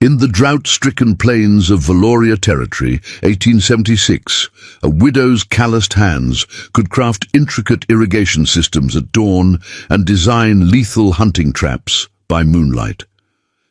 In the drought-stricken plains of Valoria Territory, 1876, a widow's calloused hands could craft intricate irrigation systems at dawn and design lethal hunting traps by moonlight.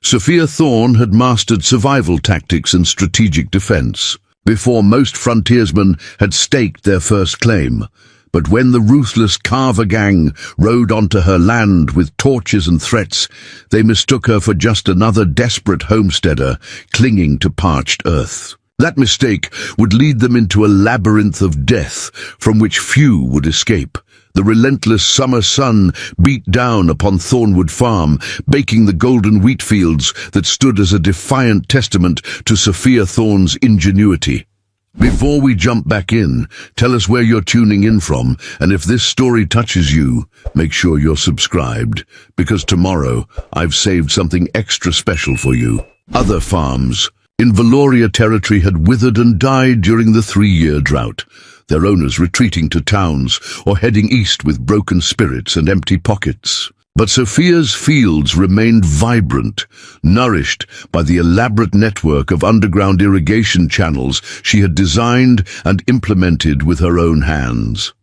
Sophia Thorne had mastered survival tactics and strategic defense before most frontiersmen had staked their first claim. But when the ruthless Carver gang rode onto her land with torches and threats, they mistook her for just another desperate homesteader clinging to parched earth. That mistake would lead them into a labyrinth of death from which few would escape. The relentless summer sun beat down upon Thornwood Farm, baking the golden wheat fields that stood as a defiant testament to Sophia Thorne's ingenuity. Before we jump back in, tell us where you're tuning in from, and if this story touches you, make sure you're subscribed, because tomorrow I've saved something extra special for you. Other farms in Valoria Territory had withered and died during the 3-year drought, their owners retreating to towns or heading east with broken spirits and empty pockets. But Sophia's fields remained vibrant, nourished by the elaborate network of underground irrigation channels she had designed and implemented with her own hands.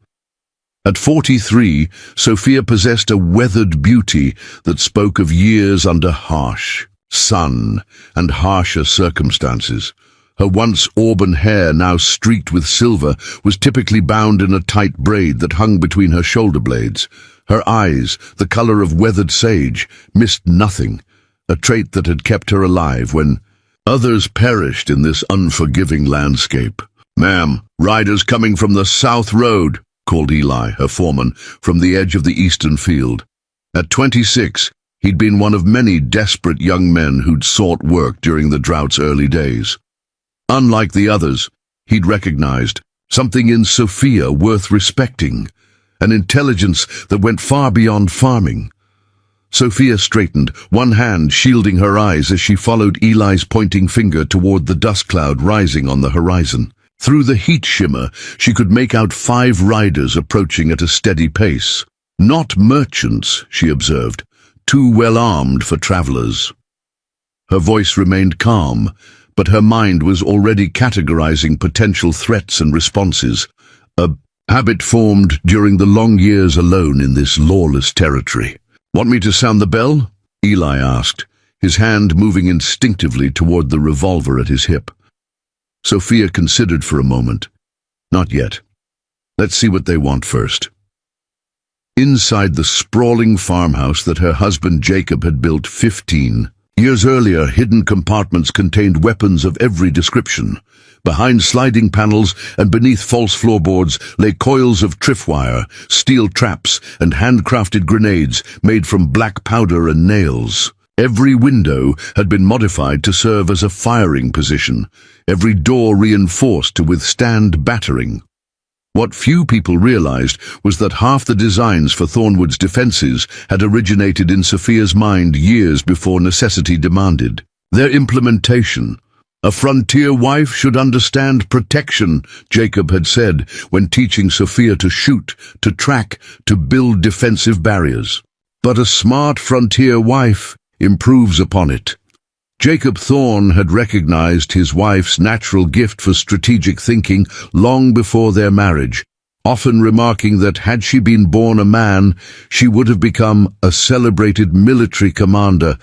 At 43, Sophia possessed a weathered beauty that spoke of years under harsh sun and harsher circumstances. Her once auburn hair, now streaked with silver, was typically bound in a tight braid that hung between her shoulder blades. Her eyes, the color of weathered sage, missed nothing, a trait that had kept her alive when others perished in this unforgiving landscape. "Ma'am, riders coming from the South Road," called Eli, her foreman, from the edge of the eastern field. At 26, he'd been one of many desperate young men who'd sought work during the drought's early days. Unlike the others, he'd recognized something in Sophia worth respecting, an intelligence that went far beyond farming. Sophia straightened, one hand shielding her eyes as she followed Eli's pointing finger toward the dust cloud rising on the horizon. Through the heat shimmer, she could make out 5 riders approaching at a steady pace. Not merchants, she observed, too well armed for travelers. Her voice remained calm, but her mind was already categorizing potential threats and responses, a habit formed during the long years alone in this lawless territory. "Want me to sound the bell?" Eli asked, his hand moving instinctively toward the revolver at his hip. Sophia considered for a moment. "Not yet. Let's see what they want first." Inside the sprawling farmhouse that her husband Jacob had built 15 years earlier, hidden compartments contained weapons of every description. Behind sliding panels and beneath false floorboards lay coils of tripwire, steel traps, and handcrafted grenades made from black powder and nails. Every window had been modified to serve as a firing position, every door reinforced to withstand battering. What few people realized was that half the designs for Thornwood's defenses had originated in Sophia's mind years before necessity demanded their implementation. "A frontier wife should understand protection," Jacob had said when teaching Sophia to shoot, to track, to build defensive barriers. But a smart frontier wife improves upon it. Jacob Thorne had recognized his wife's natural gift for strategic thinking long before their marriage, often remarking that had she been born a man, she would have become a celebrated military commander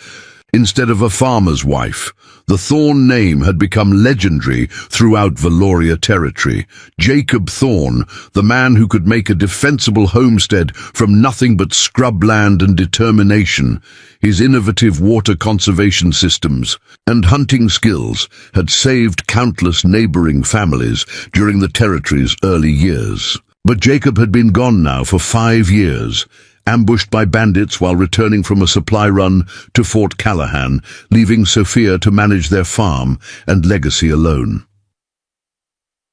instead of a farmer's wife. The Thorne name had become legendary throughout Valoria Territory. Jacob Thorne, the man who could make a defensible homestead from nothing but scrubland and determination. His innovative water conservation systems and hunting skills had saved countless neighboring families during the territory's early years. But Jacob had been gone now for 5 years, ambushed by bandits while returning from a supply run to Fort Callahan, leaving Sophia to manage their farm and legacy alone.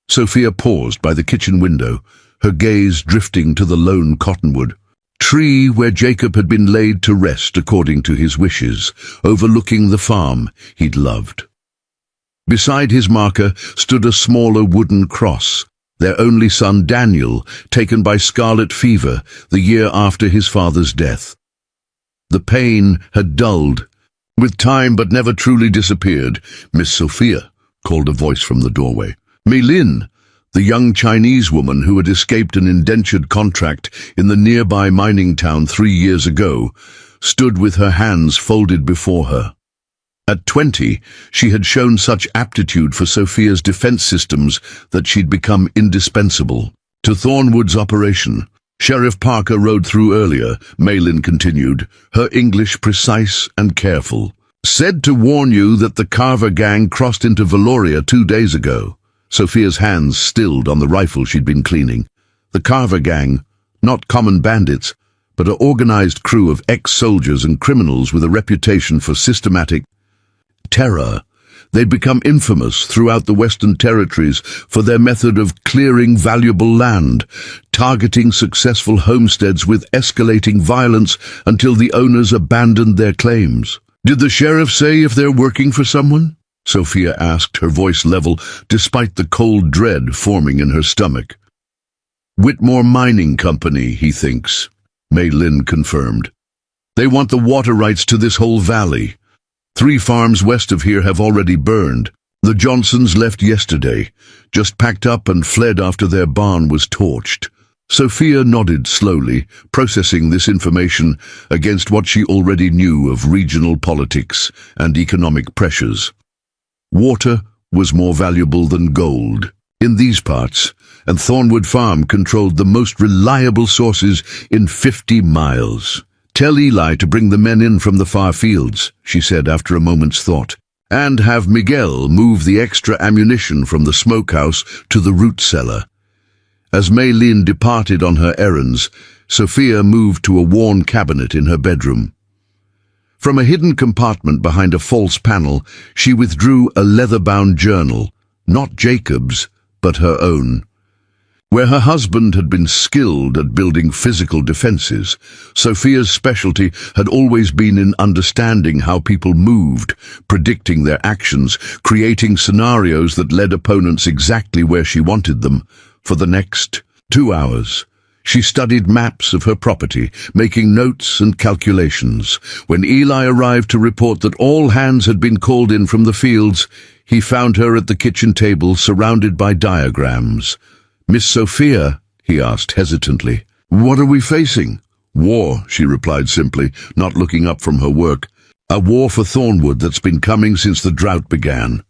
Sophia paused by the kitchen window, her gaze drifting to the lone cottonwood tree where Jacob had been laid to rest according to his wishes, overlooking the farm he'd loved. Beside his marker stood a smaller wooden cross, their only son Daniel, taken by scarlet fever the year after his father's death. The pain had dulled, With time but never truly disappeared, Miss Sophia, called a voice from the doorway. Mei Lin, the young Chinese woman who had escaped an indentured contract in the nearby mining town 3 years ago, stood with her hands folded before her. At 20, she had shown such aptitude for Sophia's defense systems that she'd become indispensable. To Thornwood's operation, Sheriff Parker rode through earlier, Mei Lin continued, her English precise and careful. Said to warn you that the Carver gang crossed into Valoria 2 days ago. Sophia's hands stilled on the rifle she'd been cleaning. The Carver gang, not common bandits, but an organized crew of ex-soldiers and criminals with a reputation for systematic terror. They'd become infamous throughout the Western Territories for their method of clearing valuable land, targeting successful homesteads with escalating violence until the owners abandoned their claims. Did the sheriff say if they're working for someone? Sophia asked, her voice level, despite the cold dread forming in her stomach. Whitmore Mining Company, he thinks, Mei Lin confirmed. They want the water rights to this whole valley. 3 farms west of here have already burned. The Johnsons left yesterday, just packed up and fled after their barn was torched. Sophia nodded slowly, processing this information against what she already knew of regional politics and economic pressures. Water was more valuable than gold in these parts, and Thornwood Farm controlled the most reliable sources in 50 miles. Tell Eli to bring the men in from the far fields, she said after a moment's thought, and have Miguel move the extra ammunition from the smokehouse to the root cellar. As Mei Lin departed on her errands, Sophia moved to a worn cabinet in her bedroom. From a hidden compartment behind a false panel, she withdrew a leather-bound journal, not Jacob's, but her own. Where her husband had been skilled at building physical defenses, Sophia's specialty had always been in understanding how people moved, predicting their actions, creating scenarios that led opponents exactly where she wanted them. For the next 2 hours, she studied maps of her property, making notes and calculations. When Eli arrived to report that all hands had been called in from the fields, he found her at the kitchen table surrounded by diagrams. Miss Sophia, he asked hesitantly, what are we facing? War, she replied simply, not looking up from her work. A war for Thornwood that's been coming since the drought began.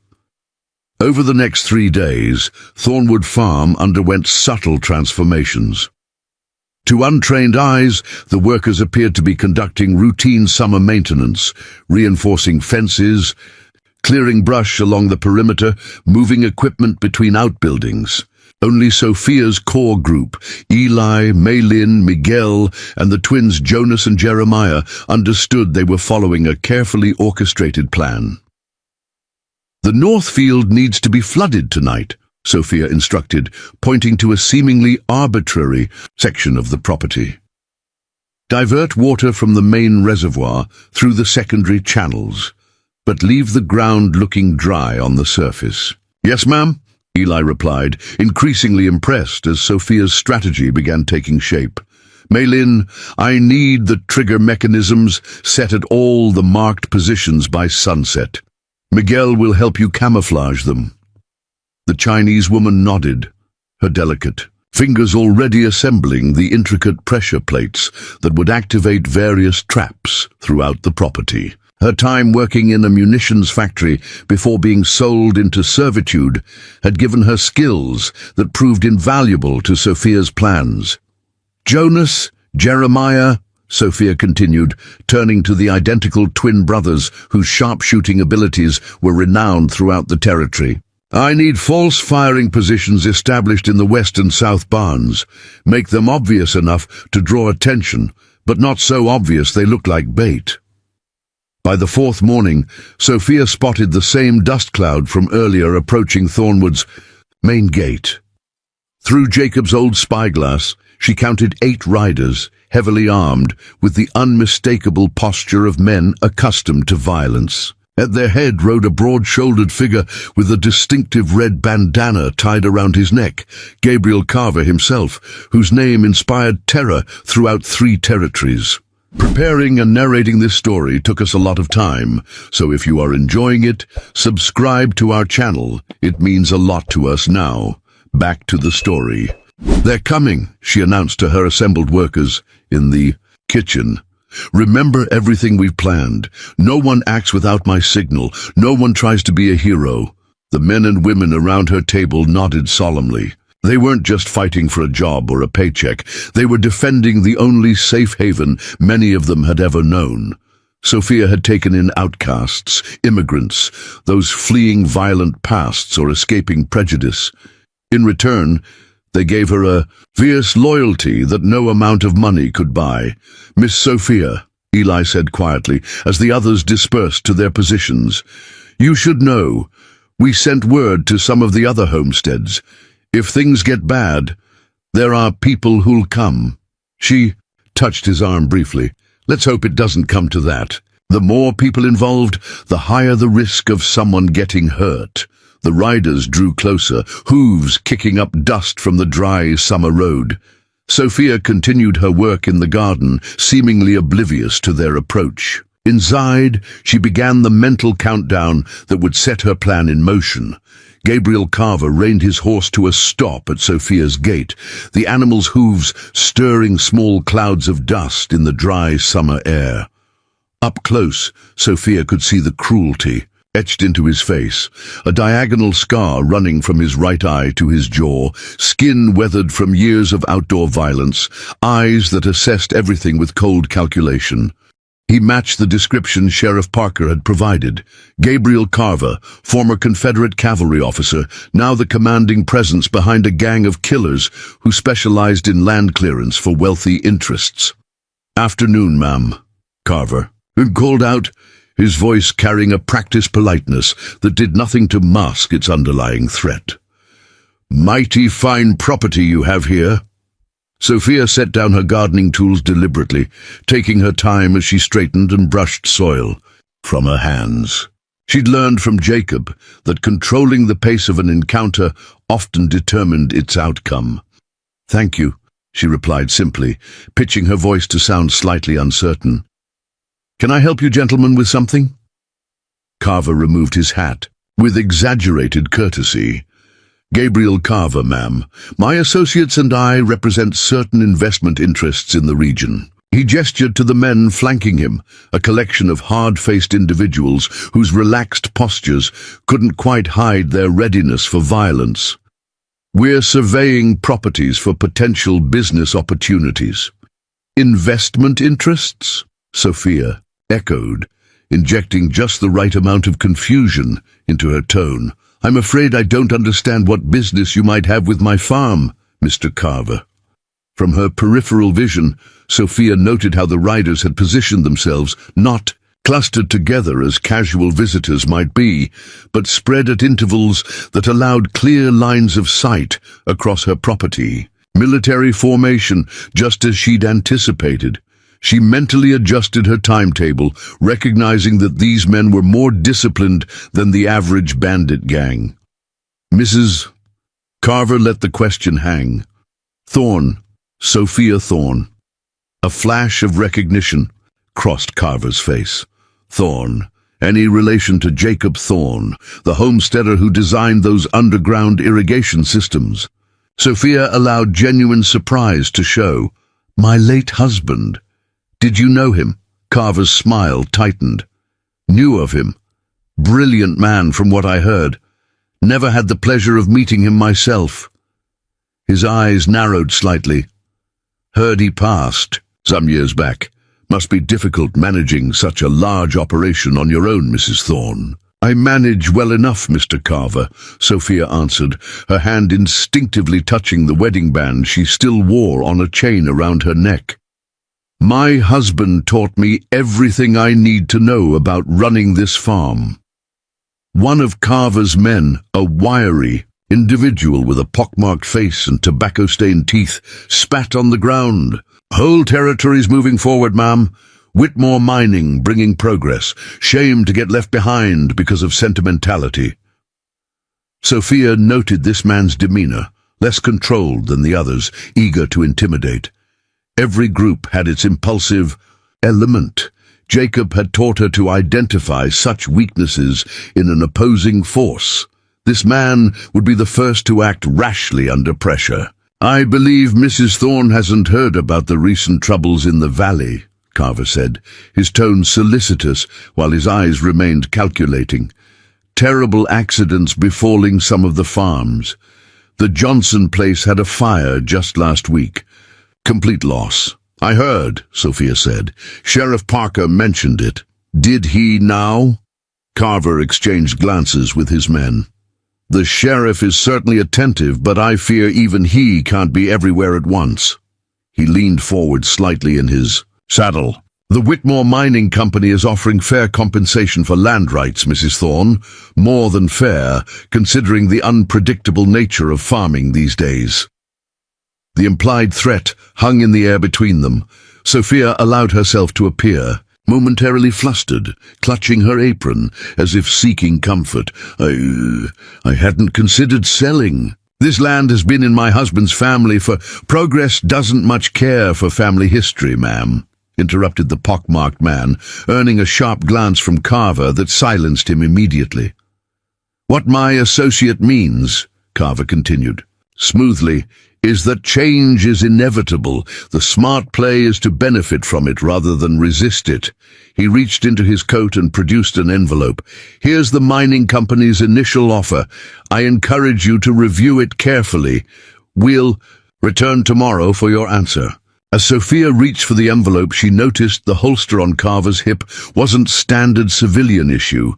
Over the next 3 days, Thornwood Farm underwent subtle transformations. To untrained eyes, the workers appeared to be conducting routine summer maintenance, reinforcing fences, clearing brush along the perimeter, moving equipment between outbuildings. Only Sophia's core group, Eli, Mei Lin, Miguel, and the twins Jonas and Jeremiah, understood they were following a carefully orchestrated plan. The north field needs to be flooded tonight, Sophia instructed, pointing to a seemingly arbitrary section of the property. Divert water from the main reservoir through the secondary channels, but leave the ground looking dry on the surface. Yes, ma'am, Eli replied, increasingly impressed as Sophia's strategy began taking shape. Mei Lin, I need the trigger mechanisms set at all the marked positions by sunset. Miguel will help you camouflage them. The Chinese woman nodded, her delicate fingers already assembling the intricate pressure plates that would activate various traps throughout the property. Her time working in a munitions factory before being sold into servitude had given her skills that proved invaluable to Sophia's plans. Jonas, Jeremiah, Sophia continued, turning to the identical twin brothers whose sharpshooting abilities were renowned throughout the territory. I need false firing positions established in the west and south barns. Make them obvious enough to draw attention, but not so obvious they look like bait. By the 4th morning, Sophia spotted the same dust cloud from earlier approaching Thornwood's main gate. Through Jacob's old spyglass, she counted 8 riders, heavily armed, with the unmistakable posture of men accustomed to violence. At their head rode a broad-shouldered figure with a distinctive red bandana tied around his neck, Gabriel Carver himself, whose name inspired terror throughout 3 territories. Preparing and narrating this story took us a lot of time, so if you are enjoying it, subscribe to our channel. It means a lot to us now. Back to the story. "They're coming," she announced to her assembled workers in the kitchen. "Remember everything we've planned. No one acts without my signal. No one tries to be a hero." The men and women around her table nodded solemnly. They weren't just fighting for a job or a paycheck. They were defending the only safe haven many of them had ever known. Sophia had taken in outcasts, immigrants, those fleeing violent pasts or escaping prejudice. In return, they gave her a fierce loyalty that no amount of money could buy. "Miss Sophia," Eli said quietly, as the others dispersed to their positions, "you should know, we sent word to some of the other homesteads. If things get bad, there are people who'll come." She touched his arm briefly. "Let's hope it doesn't come to that. The more people involved, the higher the risk of someone getting hurt." The riders drew closer, hooves kicking up dust from the dry summer road. Sophia continued her work in the garden, seemingly oblivious to their approach. Inside, she began the mental countdown that would set her plan in motion. Gabriel Carver reined his horse to a stop at Sophia's gate, the animal's hooves stirring small clouds of dust in the dry summer air. Up close, Sophia could see the cruelty etched into his face, a diagonal scar running from his right eye to his jaw, skin weathered from years of outdoor violence, eyes that assessed everything with cold calculation. He matched the description Sheriff Parker had provided. Gabriel Carver, former Confederate cavalry officer, now the commanding presence behind a gang of killers who specialized in land clearance for wealthy interests. "Afternoon, ma'am," Carver called out, his voice carrying a practiced politeness that did nothing to mask its underlying threat. "Mighty fine property you have here." Sophia set down her gardening tools deliberately, taking her time as she straightened and brushed soil from her hands. She'd learned from Jacob that controlling the pace of an encounter often determined its outcome. "Thank you," she replied simply, pitching her voice to sound slightly uncertain. "Can I help you gentlemen with something?" Carver removed his hat with exaggerated courtesy. "Gabriel Carver, ma'am. My associates and I represent certain investment interests in the region." He gestured to the men flanking him, a collection of hard-faced individuals whose relaxed postures couldn't quite hide their readiness for violence. "We're surveying properties for potential business opportunities." "Investment interests?" Sophia echoed, injecting just the right amount of confusion into her tone. "I'm afraid I don't understand what business you might have with my farm, Mr. Carver." From her peripheral vision, Sophia noted how the riders had positioned themselves, not clustered together as casual visitors might be, but spread at intervals that allowed clear lines of sight across her property. Military formation, just as she'd anticipated. She mentally adjusted her timetable, recognizing that these men were more disciplined than the average bandit gang. "Mrs. Carver let the question hang. "Thorne, Sophia Thorne." A flash of recognition crossed Carver's face. "Thorne. Any relation to Jacob Thorne, the homesteader who designed those underground irrigation systems?" Sophia allowed genuine surprise to show. "My late husband. Did you know him?" Carver's smile tightened. "Knew of him. Brilliant man from what I heard. Never had the pleasure of meeting him myself." His eyes narrowed slightly. "Heard he passed some years back. Must be difficult managing such a large operation on your own, Mrs. Thorne." "I manage well enough, Mr. Carver," Sophia answered, her hand instinctively touching the wedding band she still wore on a chain around her neck. "My husband taught me everything I need to know about running this farm." One of Carver's men, a wiry individual with a pockmarked face and tobacco-stained teeth, spat on the ground. "Whole territory's moving forward, ma'am. Whitmore Mining bringing progress. Shame to get left behind because of sentimentality." Sophia noted this man's demeanor, less controlled than the others, eager to intimidate. Every group had its impulsive, element. Jacob had taught her to identify such weaknesses in an opposing force. This man would be the first to act rashly under pressure. "I believe Mrs. Thorne hasn't heard about the recent troubles in the valley," Carver said, his tone solicitous while his eyes remained calculating. "Terrible accidents befalling some of the farms. The Johnson place had a fire just last week. Complete loss." "I heard," Sophia said. "Sheriff Parker mentioned it." "Did he now?" Carver exchanged glances with his men. "The sheriff is certainly attentive, but I fear even he can't be everywhere at once." He leaned forward slightly in his saddle. "The Whitmore Mining Company is offering fair compensation for land rights, Mrs. Thorne. More than fair, considering the unpredictable nature of farming these days." The implied threat hung in the air between them. Sophia allowed herself to appear, momentarily flustered, clutching her apron, as if seeking comfort. I hadn't considered selling. This land has been in my husband's family for—" "Progress doesn't much care for family history, ma'am," interrupted the pockmarked man, earning a sharp glance from Carver that silenced him immediately. "What my associate means," Carver continued smoothly, "is that change is inevitable. The smart play is to benefit from it rather than resist it." He reached into his coat and produced an envelope. "Here's the mining company's initial offer. I encourage you to review it carefully. We'll return tomorrow for your answer." As Sophia reached for the envelope, she noticed the holster on Carver's hip wasn't standard civilian issue.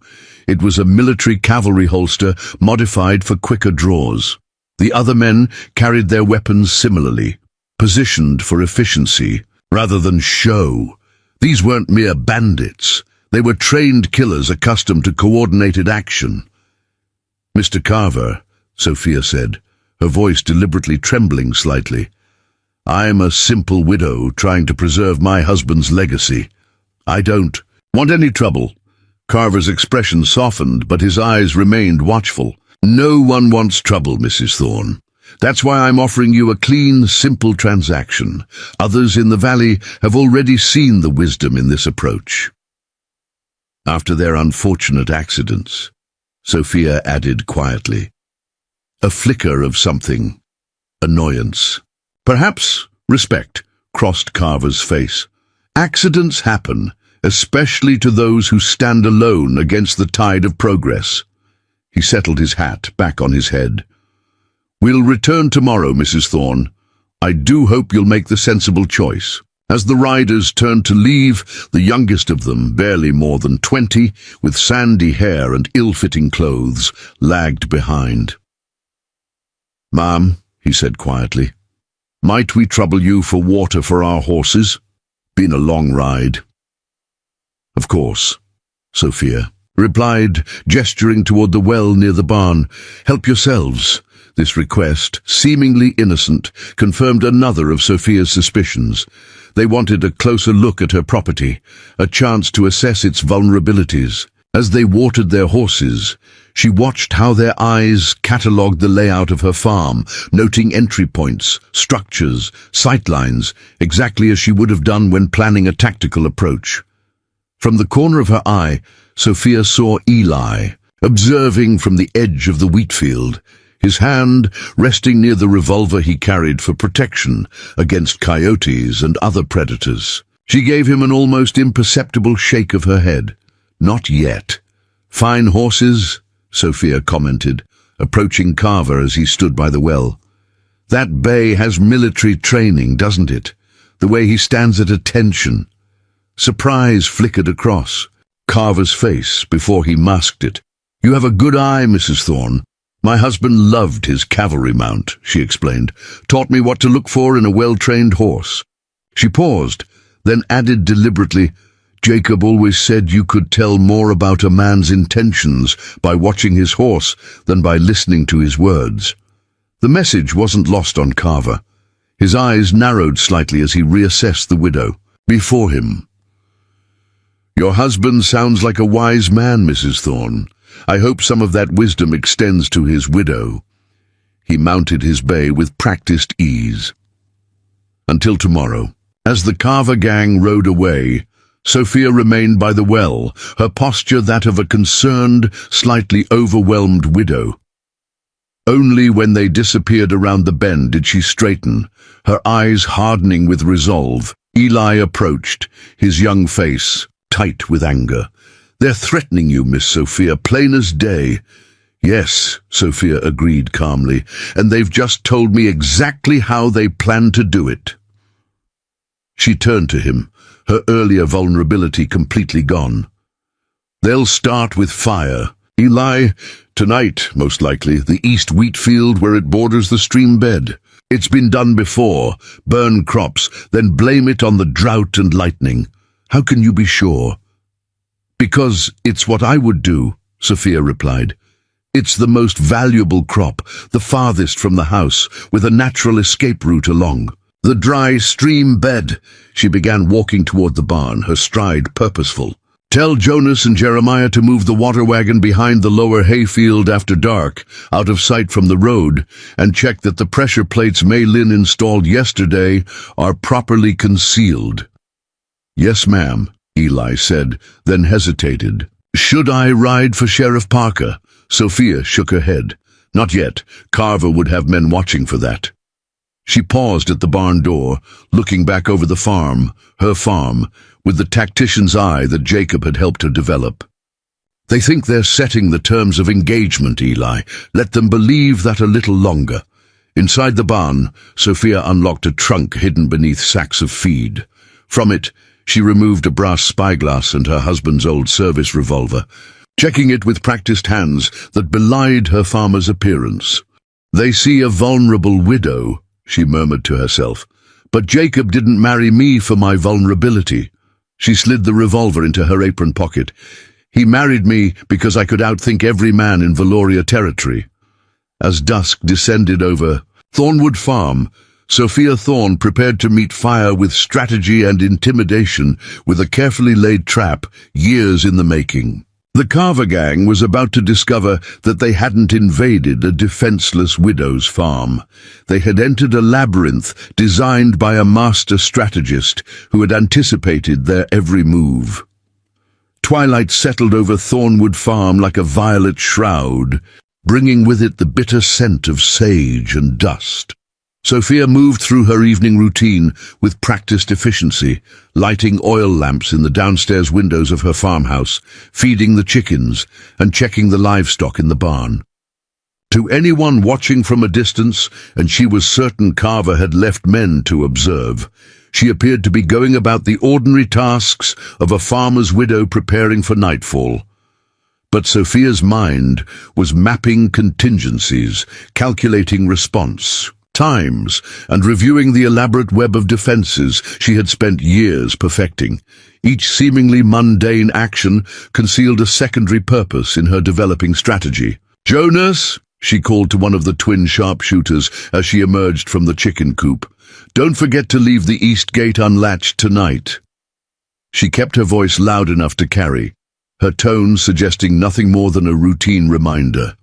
It was a military cavalry holster modified for quicker draws. The other men carried their weapons similarly, positioned for efficiency rather than show. These weren't mere bandits. They were trained killers accustomed to coordinated action. "Mr. Carver," Sophia said, her voice deliberately trembling slightly, "I'm a simple widow trying to preserve my husband's legacy. I don't want any trouble." Carver's expression softened, but his eyes remained watchful. "No one wants trouble, Mrs. Thorne. That's why I'm offering you a clean, simple transaction. Others in the valley have already seen the wisdom in this approach." After their unfortunate accidents, Sophia added quietly, a flicker of something, annoyance. Perhaps respect crossed Carver's face. Accidents happen, especially to those who stand alone against the tide of progress. He settled his hat back on his head. "We'll return tomorrow, Mrs. Thorne. I do hope you'll make the sensible choice." As the riders turned to leave, the youngest of them, barely more than 20, with sandy hair and ill-fitting clothes, lagged behind. "Ma'am," he said quietly, "might we trouble you for water for our horses? Been a long ride." "Of course," Sophia replied, gesturing toward the well near the barn. "Help yourselves." This request, seemingly innocent, confirmed another of Sophia's suspicions. They wanted a closer look at her property, a chance to assess its vulnerabilities. As they watered their horses, she watched how their eyes catalogued the layout of her farm, noting entry points, structures, sightlines, exactly as she would have done when planning a tactical approach. From the corner of her eye, Sophia saw Eli, observing from the edge of the wheat field, his hand resting near the revolver he carried for protection against coyotes and other predators. She gave him an almost imperceptible shake of her head. "Not yet." "Fine horses," Sophia commented, approaching Carver as he stood by the well. "That bay has military training, doesn't it? The way he stands at attention." Surprise flickered across Carver's face before he masked it. "You have a good eye, Mrs. Thorne. My husband loved his cavalry mount," she explained. "Taught me what to look for in a well-trained horse." She paused, then added deliberately, "Jacob always said you could tell more about a man's intentions by watching his horse than by listening to his words." The message wasn't lost on Carver. His eyes narrowed slightly as he reassessed the widow before him. "Your husband sounds like a wise man, Mrs. Thorne. I hope some of that wisdom extends to his widow." He mounted his bay with practiced ease. Until tomorrow. As the Carver gang rode away, Sophia remained by the well, her posture that of a concerned, slightly overwhelmed widow. Only when they disappeared around the bend did she straighten, her eyes hardening with resolve. Eli approached, his young face tight with anger. "They're threatening you, Miss Sophia, plain as day." "Yes," Sophia agreed calmly, "and they've just told me exactly how they plan to do it." She turned to him, her earlier vulnerability completely gone. "They'll start with fire. Eli, tonight, most likely, the east wheat field where it borders the stream bed. It's been done before. Burn crops, then blame it on the drought and lightning. How can you be sure?" "Because it's what I would do," Sophia replied. "It's the most valuable crop, the farthest from the house, with a natural escape route along. The dry stream bed." She began walking toward the barn, her stride purposeful. "Tell Jonas and Jeremiah to move the water wagon behind the lower hayfield after dark, out of sight from the road, and check that the pressure plates Mei Lin installed yesterday are properly concealed." "Yes, ma'am," Eli said, then hesitated. "Should I ride for Sheriff Parker?" Sophia shook her head. "Not yet. Carver would have men watching for that." She paused at the barn door, looking back over the farm, her farm, with the tactician's eye that Jacob had helped her develop. "They think they're setting the terms of engagement, Eli. Let them believe that a little longer." Inside the barn, Sophia unlocked a trunk hidden beneath sacks of feed. From it, she removed a brass spyglass and her husband's old service revolver, checking it with practiced hands that belied her farmer's appearance. "They see a vulnerable widow," she murmured to herself. "But Jacob didn't marry me for my vulnerability." She slid the revolver into her apron pocket. "He married me because I could outthink every man in Valoria territory." As dusk descended over Thornwood Farm, Sophia Thorne prepared to meet fire with strategy and intimidation, with a carefully laid trap, years in the making. The Carver gang was about to discover that they hadn't invaded a defenseless widow's farm. They had entered a labyrinth designed by a master strategist who had anticipated their every move. Twilight settled over Thornwood Farm like a violet shroud, bringing with it the bitter scent of sage and dust. Sophia moved through her evening routine with practiced efficiency, lighting oil lamps in the downstairs windows of her farmhouse, feeding the chickens, and checking the livestock in the barn. To anyone watching from a distance, and she was certain Carver had left men to observe, she appeared to be going about the ordinary tasks of a farmer's widow preparing for nightfall. But Sophia's mind was mapping contingencies, calculating response times, and reviewing the elaborate web of defenses she had spent years perfecting. Each seemingly mundane action concealed a secondary purpose in her developing strategy. "Jonas," she called to one of the twin sharpshooters as she emerged from the chicken coop, "don't forget to leave the east gate unlatched tonight." She kept her voice loud enough to carry, her tone suggesting nothing more than a routine reminder.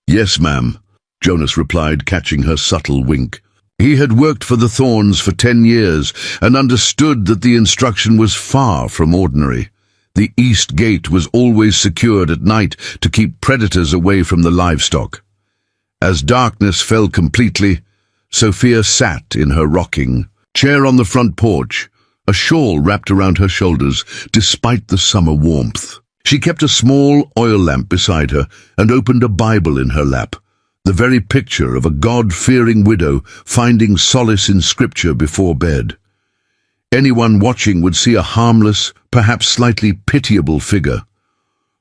"Yes, ma'am," Jonas replied, catching her subtle wink. He had worked for the Thorns for 10 years and understood that the instruction was far from ordinary. The east gate was always secured at night to keep predators away from the livestock. As darkness fell completely, Sophia sat in her rocking chair on the front porch, a shawl wrapped around her shoulders despite the summer warmth. She kept a small oil lamp beside her and opened a Bible in her lap, the very picture of a God-fearing widow finding solace in Scripture before bed. Anyone watching would see a harmless, perhaps slightly pitiable figure.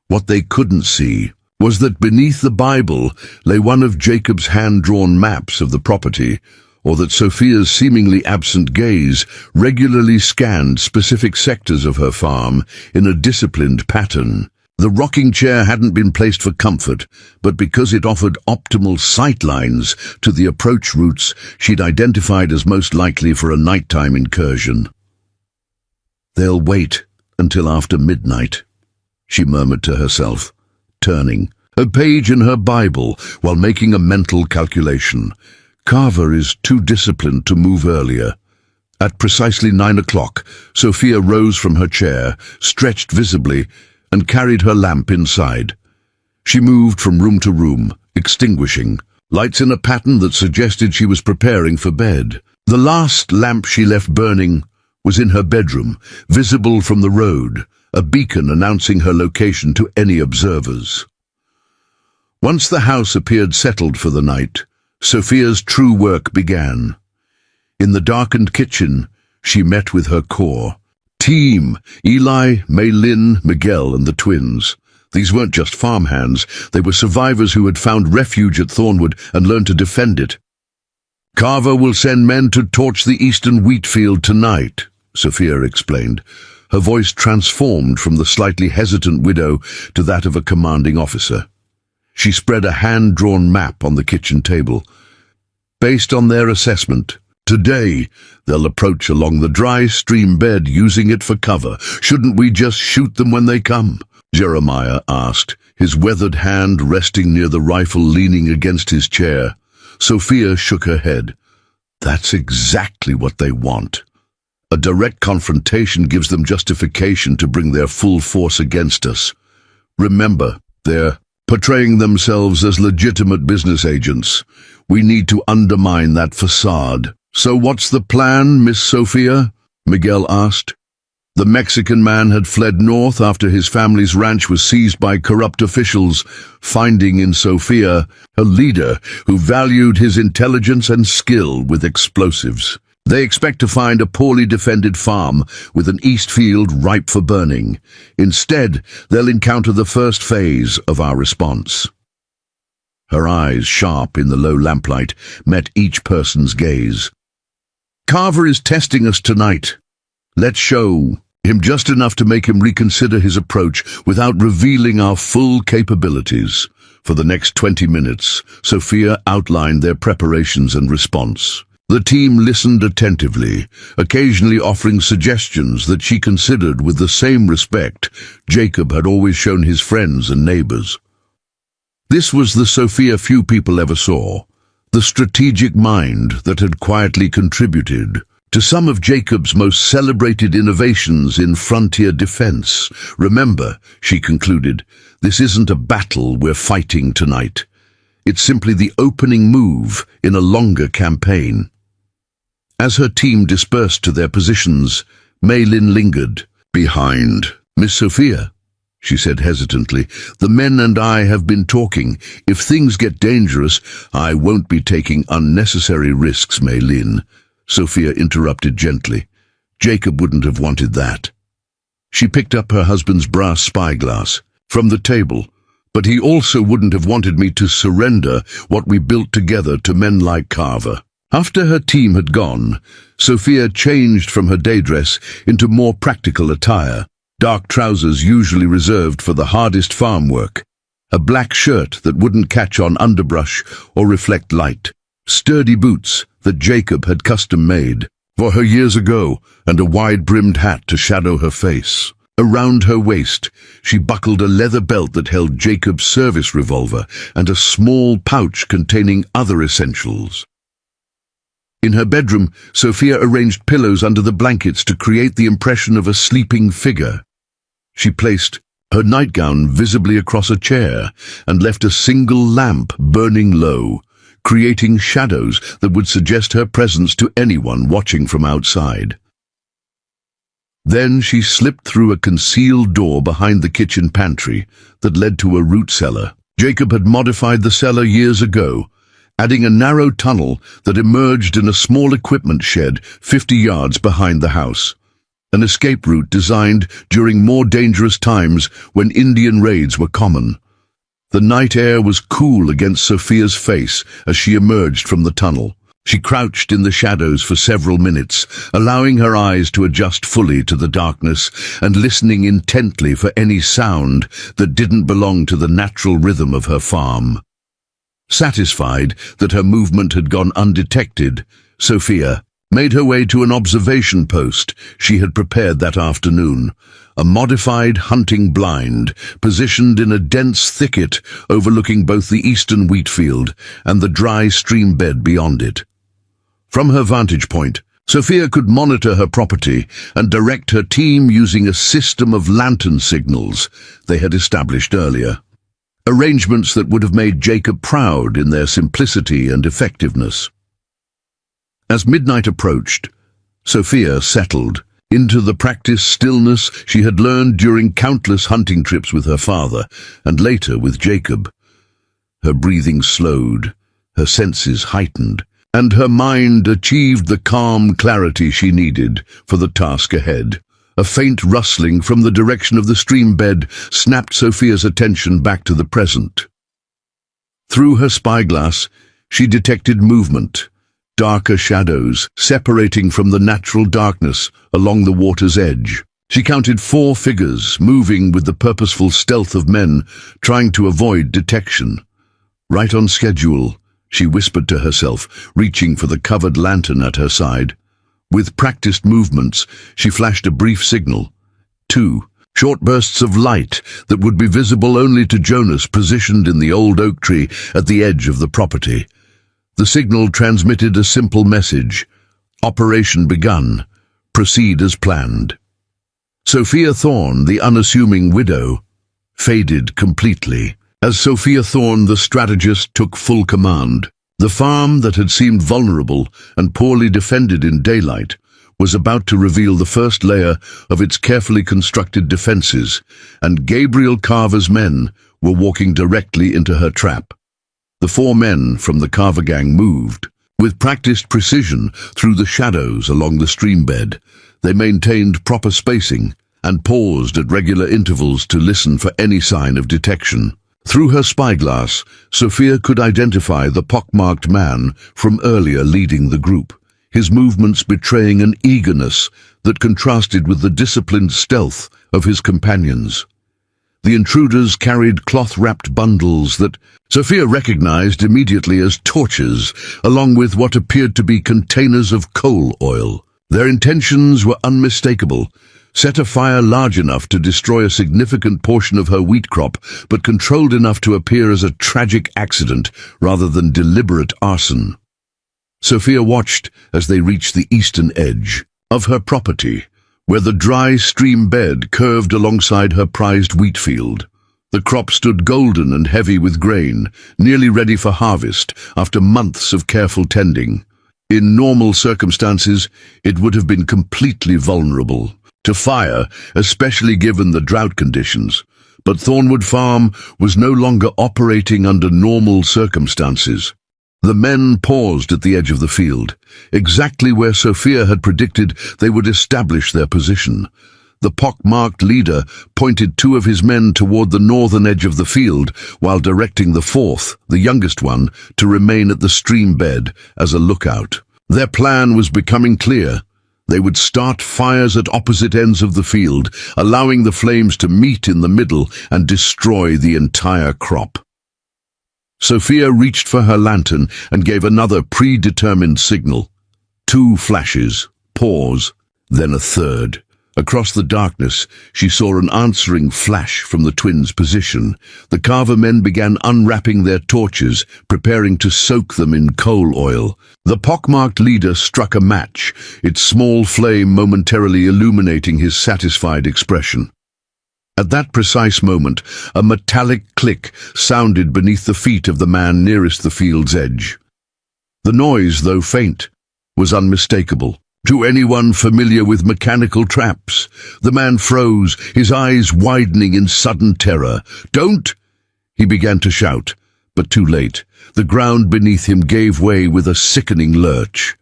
What they couldn't see was that beneath the Bible lay one of Jacob's hand-drawn maps of the property, or that Sophia's seemingly absent gaze regularly scanned specific sectors of her farm in a disciplined pattern. The rocking chair hadn't been placed for comfort, but because it offered optimal sight lines to the approach routes she'd identified as most likely for a nighttime incursion. "They'll wait until after midnight," she murmured to herself, turning a page in her Bible while making a mental calculation. "Carver is too disciplined to move earlier. At precisely 9 o'clock, Sophia rose from her chair, stretched visibly, and carried her lamp inside. She moved from room to room, extinguishing lights in a pattern that suggested she was preparing for bed. The last lamp she left burning was in her bedroom, visible from the road, a beacon announcing her location to any observers. Once the house appeared settled for the night, Sophia's true work began. In the darkened kitchen, she met with her core. Team: Eli, Mei Lin, Miguel, and the twins. These weren't just farmhands, they were survivors who had found refuge at Thornwood and learned to defend it. Carver will send men to torch the eastern wheat field tonight, Sophia explained. Her voice transformed from the slightly hesitant widow to that of a commanding officer. She spread a hand-drawn map on the kitchen table. Based on their assessment, today they'll approach along the dry stream bed using it for cover. Shouldn't we just shoot them when they come? Jeremiah asked, his weathered hand resting near the rifle leaning against his chair. Sophia shook her head. That's exactly what they want. A direct confrontation gives them justification to bring their full force against us. Remember, they're portraying themselves as legitimate business agents. We need to undermine that facade. So what's the plan, Miss Sophia? Miguel asked. The Mexican man had fled north after his family's ranch was seized by corrupt officials, finding in Sophia a leader who valued his intelligence and skill with explosives. They expect to find a poorly defended farm with an east field ripe for burning. Instead, they'll encounter the first phase of our response. Her eyes, sharp in the low lamplight, met each person's gaze. Carver is testing us tonight. Let's show him just enough to make him reconsider his approach without revealing our full capabilities. For the next 20 minutes, Sophia outlined their preparations and response. The team listened attentively, occasionally offering suggestions that she considered with the same respect Jacob had always shown his friends and neighbors. This was the Sophia few people ever saw, the strategic mind that had quietly contributed to some of Jacob's most celebrated innovations in frontier defense. Remember, she concluded, this isn't a battle we're fighting tonight. It's simply the opening move in a longer campaign. As her team dispersed to their positions, Mei Lin lingered. Behind, Miss Sophia, she said hesitantly, the men and I have been talking. If things get dangerous, I won't be taking unnecessary risks, Mei Lin. Sophia interrupted gently. Jacob wouldn't have wanted that. She picked up her husband's brass spyglass from the table, but he also wouldn't have wanted me to surrender what we built together to men like Carver. After her team had gone, Sophia changed from her day dress into more practical attire, dark trousers usually reserved for the hardest farm work, a black shirt that wouldn't catch on underbrush or reflect light, sturdy boots that Jacob had custom-made for her years ago, and a wide-brimmed hat to shadow her face. Around her waist, she buckled a leather belt that held Jacob's service revolver and a small pouch containing other essentials. In her bedroom, Sophia arranged pillows under the blankets to create the impression of a sleeping figure. She placed her nightgown visibly across a chair and left a single lamp burning low, creating shadows that would suggest her presence to anyone watching from outside. Then she slipped through a concealed door behind the kitchen pantry that led to a root cellar. Jacob had modified the cellar years ago, adding a narrow tunnel that emerged in a small equipment shed 50 yards behind the house, an escape route designed during more dangerous times when Indian raids were common. The night air was cool against Sophia's face as she emerged from the tunnel. She crouched in the shadows for several minutes, allowing her eyes to adjust fully to the darkness and listening intently for any sound that didn't belong to the natural rhythm of her farm. Satisfied that her movement had gone undetected, Sophia made her way to an observation post she had prepared that afternoon, a modified hunting blind positioned in a dense thicket overlooking both the eastern wheat field and the dry stream bed beyond it. From her vantage point, Sophia could monitor her property and direct her team using a system of lantern signals they had established earlier. Arrangements that would have made Jacob proud in their simplicity and effectiveness. As midnight approached, Sophia settled into the practiced stillness she had learned during countless hunting trips with her father and later with Jacob. Her breathing slowed, her senses heightened, and her mind achieved the calm clarity she needed for the task ahead. A faint rustling from the direction of the stream bed snapped Sophia's attention back to the present. Through her spyglass, she detected movement, darker shadows separating from the natural darkness along the water's edge. She counted 4 figures moving with the purposeful stealth of men trying to avoid detection. Right on schedule, she whispered to herself, reaching for the covered lantern at her side. With practiced movements, she flashed a brief signal. 2 short bursts of light that would be visible only to Jonas, positioned in the old oak tree at the edge of the property. The signal transmitted a simple message: "Operation begun. Proceed as planned." Sophia Thorne, the unassuming widow, faded completely. As Sophia Thorne, the strategist, took full command, the farm that had seemed vulnerable and poorly defended in daylight was about to reveal the first layer of its carefully constructed defenses, and Gabriel Carver's men were walking directly into her trap. The 4 men from the Carver gang moved. With practiced precision through the shadows along the stream bed, they maintained proper spacing and paused at regular intervals to listen for any sign of detection. Through her spyglass, Sophia could identify the pockmarked man from earlier leading the group, his movements betraying an eagerness that contrasted with the disciplined stealth of his companions. The intruders carried cloth-wrapped bundles that Sophia recognized immediately as torches, along with what appeared to be containers of coal oil. Their intentions were unmistakable: set a fire large enough to destroy a significant portion of her wheat crop, but controlled enough to appear as a tragic accident rather than deliberate arson. Sophia watched as they reached the eastern edge of her property, where the dry stream bed curved alongside her prized wheat field. The crop stood golden and heavy with grain, nearly ready for harvest after months of careful tending. In normal circumstances, it would have been completely vulnerable to fire, especially given the drought conditions. But Thornwood Farm was no longer operating under normal circumstances. The men paused at the edge of the field, exactly where Sophia had predicted they would establish their position. The pock-marked leader pointed 2 of his men toward the northern edge of the field, while directing the 4th, the youngest one, to remain at the stream bed as a lookout. Their plan was becoming clear. They would start fires at opposite ends of the field, allowing the flames to meet in the middle and destroy the entire crop. Sophia reached for her lantern and gave another predetermined signal. 2 flashes, pause, then a third. Across the darkness, she saw an answering flash from the twins' position. The Carver men began unwrapping their torches, preparing to soak them in coal oil. The pockmarked leader struck a match, its small flame momentarily illuminating his satisfied expression. At that precise moment, a metallic click sounded beneath the feet of the man nearest the field's edge. The noise, though faint, was unmistakable to anyone familiar with mechanical traps. The man froze, his eyes widening in sudden terror. "Don't!" he began to shout, but too late. The ground beneath him gave way with a sickening lurch.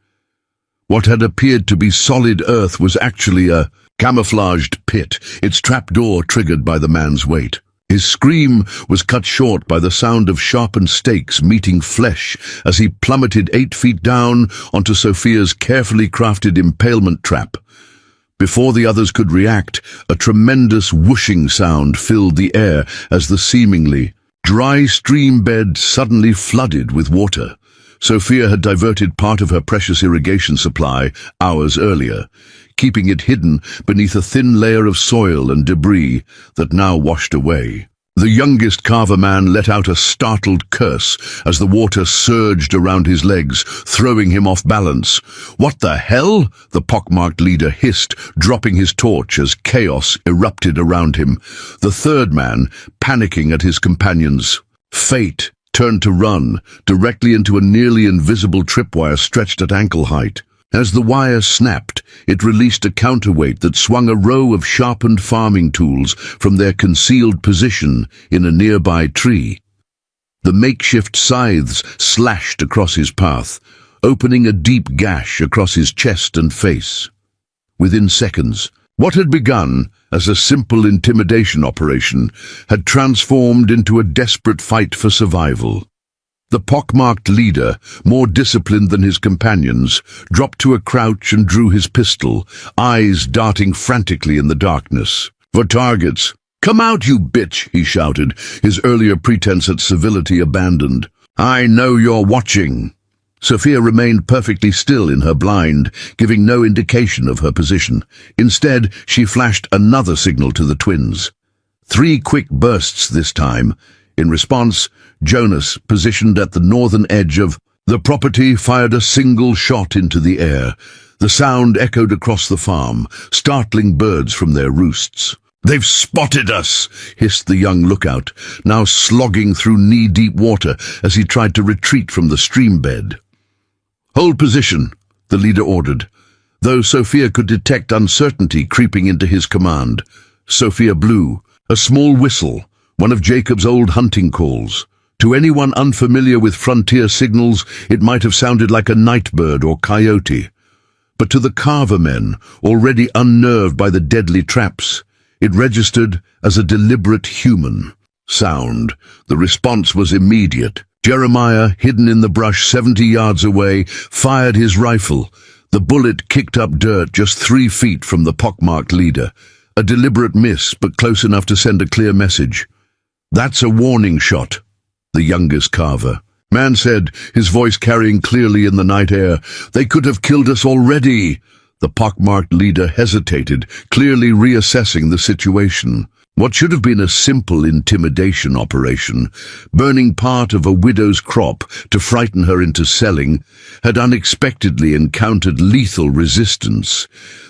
What had appeared to be solid earth was actually a camouflaged pit, its trapdoor triggered by the man's weight. His scream was cut short by the sound of sharpened stakes meeting flesh as he plummeted 8 feet down onto Sophia's carefully crafted impalement trap. Before the others could react, a tremendous whooshing sound filled the air as the seemingly dry stream bed suddenly flooded with water. Sophia had diverted part of her precious irrigation supply hours earlier, keeping it hidden beneath a thin layer of soil and debris that now washed away. The youngest carver man let out a startled curse as the water surged around his legs, throwing him off balance. "What the hell?" the pockmarked leader hissed, dropping his torch as chaos erupted around him. The third man, panicking at his companions' fate, turned to run, directly into a nearly invisible tripwire stretched at ankle height. As the wire snapped, it released a counterweight that swung a row of sharpened farming tools from their concealed position in a nearby tree. The makeshift scythes slashed across his path, opening a deep gash across his chest and face. Within seconds, what had begun as a simple intimidation operation had transformed into a desperate fight for survival. The pockmarked leader, more disciplined than his companions, dropped to a crouch and drew his pistol, eyes darting frantically in the darkness. "For targets! Come out, you bitch!" he shouted, his earlier pretense at civility abandoned. "I know you're watching." Sophia remained perfectly still in her blind, giving no indication of her position. Instead, she flashed another signal to the twins. 3 quick bursts this time. In response, Jonas, positioned at the northern edge of the property, fired a single shot into the air. The sound echoed across the farm, startling birds from their roosts. "They've spotted us!" hissed the young lookout, now slogging through knee-deep water as he tried to retreat from the stream bed. "Hold position," the leader ordered, though Sophia could detect uncertainty creeping into his command. Sophia blew, a small whistle, one of Jacob's old hunting calls. To anyone unfamiliar with frontier signals, it might have sounded like a nightbird or coyote. But to the carver men, already unnerved by the deadly traps, it registered as a deliberate human sound. The response was immediate. Jeremiah, hidden in the brush 70 yards away, fired his rifle. The bullet kicked up dirt just 3 feet from the pockmarked leader. A deliberate miss, but close enough to send a clear message. "That's a warning shot," the youngest carver man said, his voice carrying clearly in the night air. "They could have killed us already." The pockmarked leader hesitated, clearly reassessing the situation. What should have been a simple intimidation operation, burning part of a widow's crop to frighten her into selling, had unexpectedly encountered lethal resistance.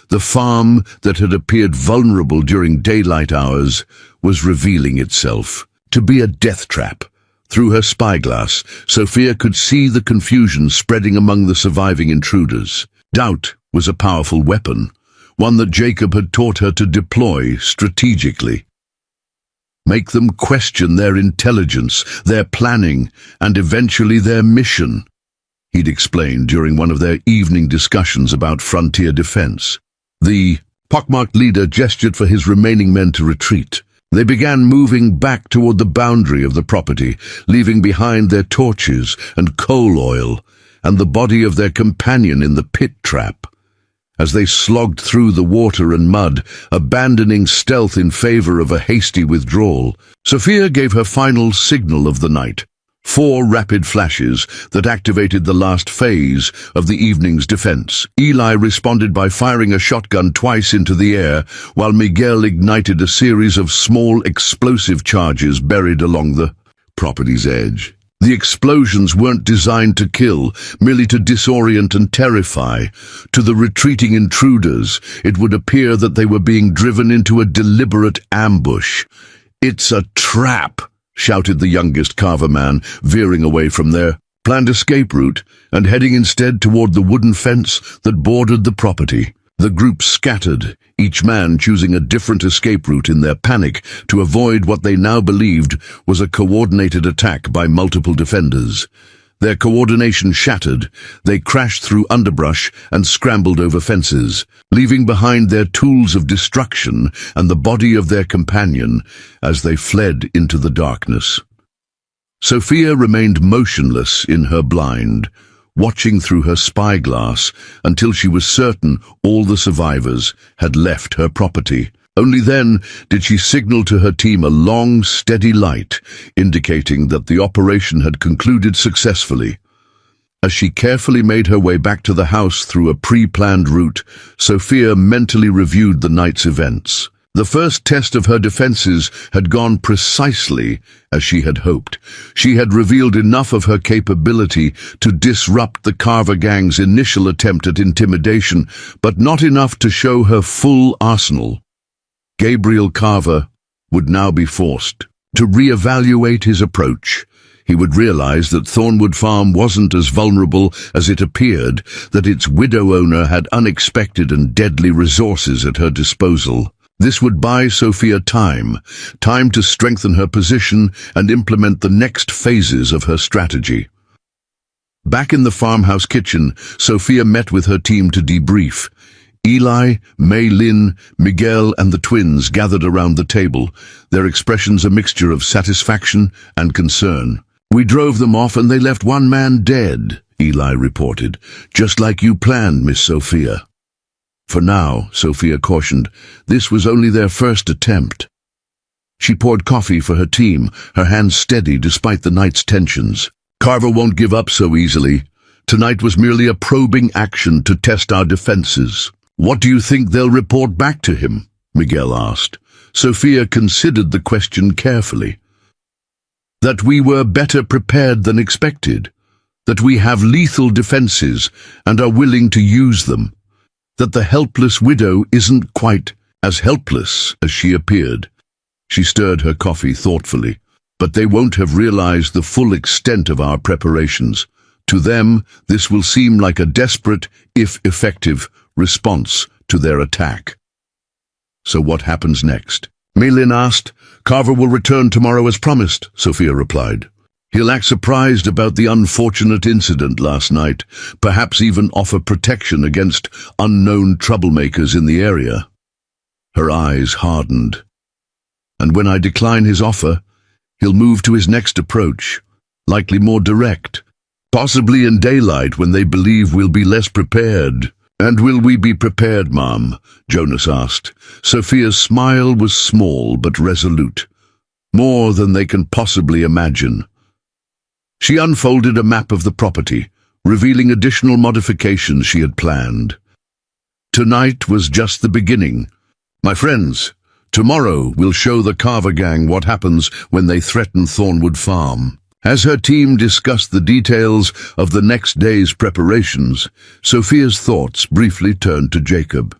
The farm that had appeared vulnerable during daylight hours was revealing itself to be a death trap. Through her spyglass, Sophia could see the confusion spreading among the surviving intruders. Doubt was a powerful weapon, one that Jacob had taught her to deploy strategically. Make them question their intelligence, their planning, and eventually their mission, he'd explained during one of their evening discussions about frontier defense. The pockmarked leader gestured for his remaining men to retreat. They began moving back toward the boundary of the property, leaving behind their torches and coal oil, and the body of their companion in the pit trap. As they slogged through the water and mud, abandoning stealth in favor of a hasty withdrawal, Sophia gave her final signal of the night. 4 rapid flashes that activated the last phase of the evening's defense. Eli responded by firing a shotgun twice into the air, while Miguel ignited a series of small explosive charges buried along the property's edge. The explosions weren't designed to kill, merely to disorient and terrify. To the retreating intruders, it would appear that they were being driven into a deliberate ambush. "It's a trap!" shouted the youngest carver man, veering away from their planned escape route and heading instead toward the wooden fence that bordered the property. The group scattered, each man choosing a different escape route in their panic to avoid what they now believed was a coordinated attack by multiple defenders. Their coordination shattered, they crashed through underbrush and scrambled over fences, leaving behind their tools of destruction and the body of their companion as they fled into the darkness. Sophia remained motionless in her blind, watching through her spyglass until she was certain all the survivors had left her property. Only then did she signal to her team a long, steady light, indicating that the operation had concluded successfully. As she carefully made her way back to the house through a pre-planned route, Sophia mentally reviewed the night's events. The first test of her defenses had gone precisely as she had hoped. She had revealed enough of her capability to disrupt the Carver gang's initial attempt at intimidation, but not enough to show her full arsenal. Gabriel Carver would now be forced to reevaluate his approach. He would realize that Thornwood Farm wasn't as vulnerable as it appeared, that its widow owner had unexpected and deadly resources at her disposal. This would buy Sophia time to strengthen her position and implement the next phases of her strategy. Back in the farmhouse kitchen, Sophia met with her team to debrief. Eli, Mei Lin, Miguel and the twins gathered around the table, their expressions a mixture of satisfaction and concern. "We drove them off and they left one man dead," Eli reported. "Just like you planned, Miss Sophia." "For now," Sophia cautioned, "this was only their first attempt." She poured coffee for her team, her hands steady despite the night's tensions. "Carver won't give up so easily. Tonight was merely a probing action to test our defenses." "What do you think they'll report back to him?" Miguel asked. Sophia considered the question carefully. "That we were better prepared than expected. That we have lethal defenses and are willing to use them. That the helpless widow isn't quite as helpless as she appeared." She stirred her coffee thoughtfully. "But they won't have realized the full extent of our preparations. To them, this will seem like a desperate, if effective, response to their attack." "So what happens next?" Meilin asked. "Carver will return tomorrow as promised," Sophia replied. "He'll act surprised about the unfortunate incident last night, perhaps even offer protection against unknown troublemakers in the area." Her eyes hardened. "And when I decline his offer, he'll move to his next approach, likely more direct, possibly in daylight when they believe we'll be less prepared." "And will we be prepared, Mom?" Jonas asked. Sophia's smile was small but resolute. "More than they can possibly imagine." She unfolded a map of the property, revealing additional modifications she had planned. "Tonight was just the beginning. My friends, tomorrow we'll show the Carver gang what happens when they threaten Thornwood Farm." As her team discussed the details of the next day's preparations, Sophia's thoughts briefly turned to Jacob.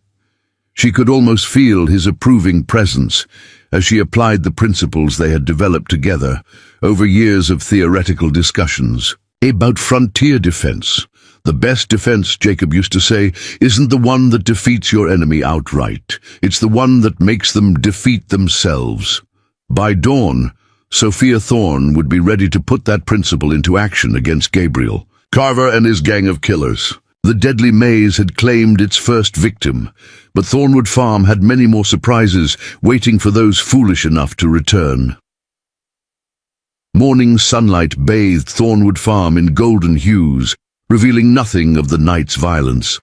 She could almost feel his approving presence as she applied the principles they had developed together over years of theoretical discussions. About frontier defense. "The best defense," Jacob used to say, "isn't the one that defeats your enemy outright. It's the one that makes them defeat themselves." By dawn, Sophia Thorne would be ready to put that principle into action against Gabriel Carver and his gang of killers. The deadly maze had claimed its first victim, but Thornwood Farm had many more surprises waiting for those foolish enough to return. Morning sunlight bathed Thornwood Farm in golden hues, revealing nothing of the night's violence.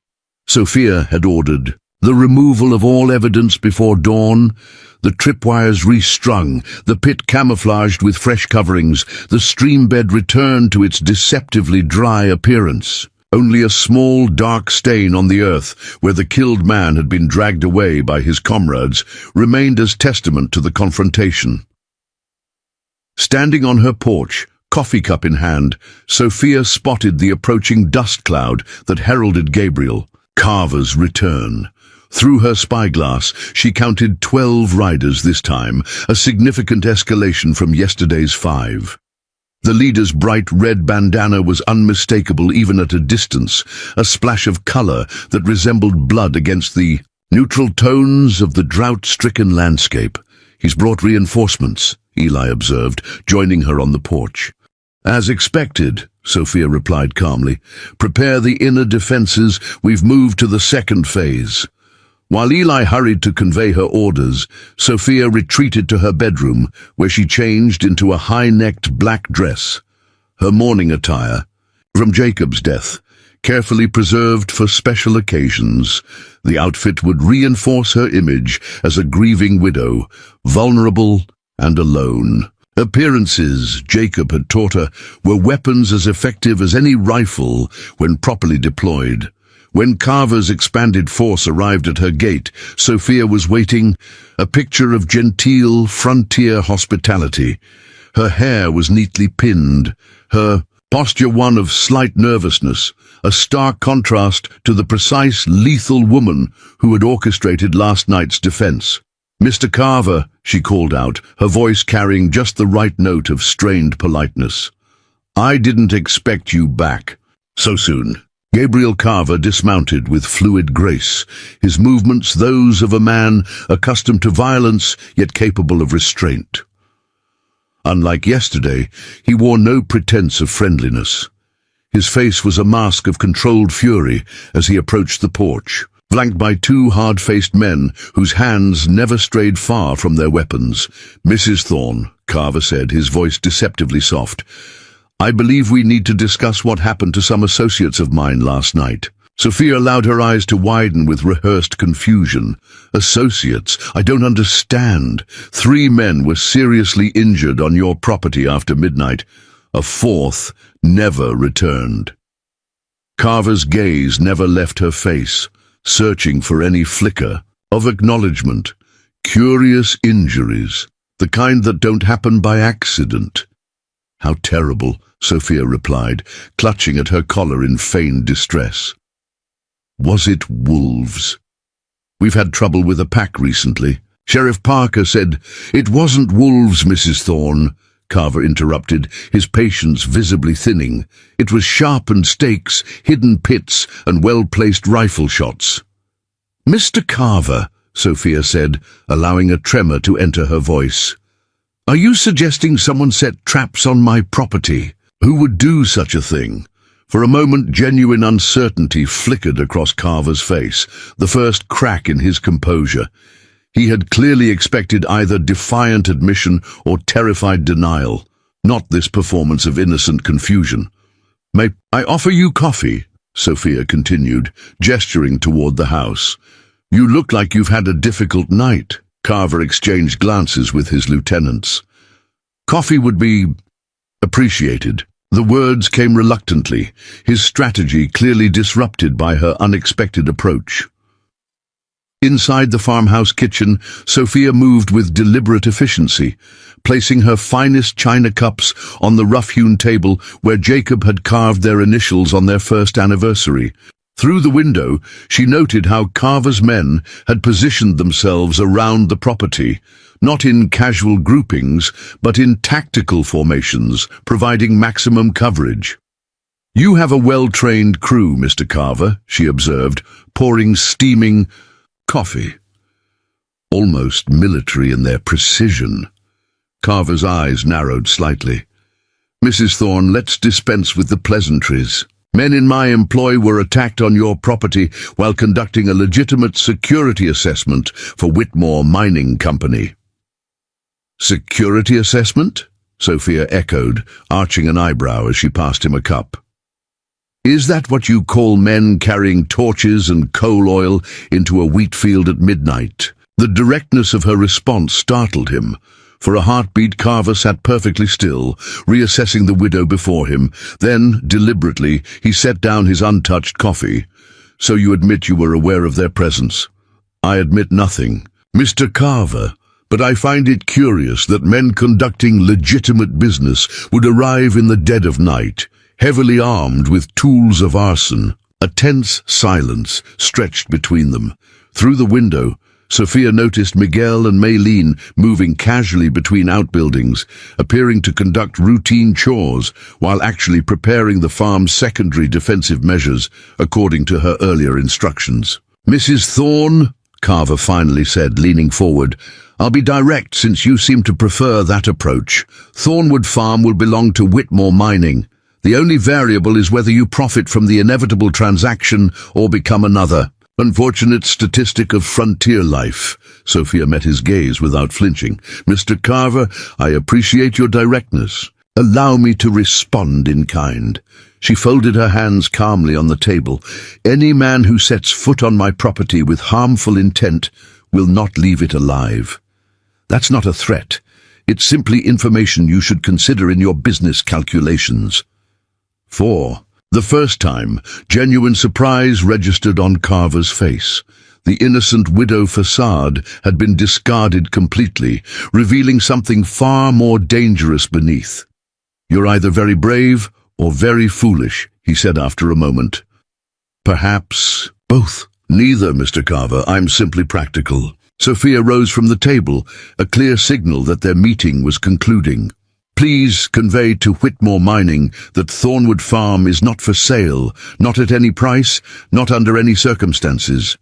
Sophia had ordered the removal of all evidence before dawn, the tripwires restrung, the pit camouflaged with fresh coverings, the stream bed returned to its deceptively dry appearance. Only a small dark stain on the earth, where the killed man had been dragged away by his comrades, remained as testament to the confrontation. Standing on her porch, coffee cup in hand, Sophia spotted the approaching dust cloud that heralded Gabriel Carver's return. Through her spyglass, she counted 12 riders this time, a significant escalation from yesterday's 5. The leader's bright red bandana was unmistakable even at a distance, a splash of color that resembled blood against the neutral tones of the drought-stricken landscape. "He's brought reinforcements," Eli observed, joining her on the porch. "As expected," Sophia replied calmly. "Prepare the inner defenses. We've moved to the second phase." While Eli hurried to convey her orders, Sophia retreated to her bedroom, where she changed into a high-necked black dress. Her mourning attire, from Jacob's death, carefully preserved for special occasions. The outfit would reinforce her image as a grieving widow, vulnerable and alone. Appearances, Jacob had taught her, were weapons as effective as any rifle when properly deployed. When Carver's expanded force arrived at her gate, Sophia was waiting, a picture of genteel frontier hospitality. Her hair was neatly pinned, her posture one of slight nervousness, a stark contrast to the precise, lethal woman who had orchestrated last night's defense. "Mr. Carver," she called out, her voice carrying just the right note of strained politeness. "I didn't expect you back so soon." Gabriel Carver dismounted with fluid grace, his movements those of a man accustomed to violence yet capable of restraint. Unlike yesterday, he wore no pretense of friendliness. His face was a mask of controlled fury as he approached the porch, flanked by two hard-faced men whose hands never strayed far from their weapons. "Mrs. Thorne," Carver said, his voice deceptively soft, "I believe we need to discuss what happened to some associates of mine last night." Sophia allowed her eyes to widen with rehearsed confusion. "Associates? I don't understand. 3 men were seriously injured on your property after midnight. A 4th never returned." Carver's gaze never left her face, searching for any flicker of acknowledgement. Curious injuries, the kind that don't happen by accident. "How terrible," Sophia replied, clutching at her collar in feigned distress. "Was it wolves? We've had trouble with a pack recently." Sheriff Parker said, "It wasn't wolves, Mrs. Thorne," Carver interrupted, his patience visibly thinning. "It was sharpened stakes, hidden pits, and well-placed rifle shots." "Mr. Carver," Sophia said, allowing a tremor to enter her voice, "are you suggesting someone set traps on my property? Who would do such a thing?" For a moment, genuine uncertainty flickered across Carver's face, the first crack in his composure. He had clearly expected either defiant admission or terrified denial, not this performance of innocent confusion. "May I offer you coffee?" Sophia continued, gesturing toward the house. "You look like you've had a difficult night." Carver exchanged glances with his lieutenants. "Coffee would be appreciated." The words came reluctantly, his strategy clearly disrupted by her unexpected approach. Inside the farmhouse kitchen, Sophia moved with deliberate efficiency, placing her finest china cups on the rough-hewn table where Jacob had carved their initials on their first anniversary. Through the window, she noted how Carver's men had positioned themselves around the property, not in casual groupings, but in tactical formations, providing maximum coverage. "You have a well-trained crew, Mr. Carver," she observed, pouring steaming coffee. Almost military in their precision. Carver's eyes narrowed slightly. "Mrs. Thorne, let's dispense with the pleasantries. Men in my employ were attacked on your property while conducting a legitimate security assessment for Whitmore Mining Company." "Security assessment?" Sophia echoed, arching an eyebrow as she passed him a cup. "Is that what you call men carrying torches and coal oil into a wheat field at midnight?" The directness of her response startled him. For a heartbeat, Carver sat perfectly still, reassessing the widow before him. Then, deliberately, he set down his untouched coffee. "So you admit you were aware of their presence?" "I admit nothing, Mr. Carver, but I find it curious that men conducting legitimate business would arrive in the dead of night, heavily armed with tools of arson." A tense silence stretched between them. Through the window, Sophia noticed Miguel and Maylene moving casually between outbuildings, appearing to conduct routine chores while actually preparing the farm's secondary defensive measures, according to her earlier instructions. "Mrs. Thorne," Carver finally said, leaning forward, "I'll be direct since you seem to prefer that approach. Thornwood Farm will belong to Whitmore Mining. The only variable is whether you profit from the inevitable transaction or become another. Unfortunate statistic of frontier life." Sophia met his gaze without flinching. "Mr. Carver, I appreciate your directness. Allow me to respond in kind." She folded her hands calmly on the table. "Any man who sets foot on my property with harmful intent will not leave it alive. That's not a threat. It's simply information you should consider in your business calculations." 4. The first time, genuine surprise registered on Carver's face. The innocent widow facade had been discarded completely, revealing something far more dangerous beneath. "You're either very brave or very foolish," he said after a moment. "Perhaps both." "Neither, Mr. Carver. I'm simply practical." Sophia rose from the table, a clear signal that their meeting was concluding. "Please convey to Whitmore Mining that Thornwood Farm is not for sale, not at any price, not under any circumstances."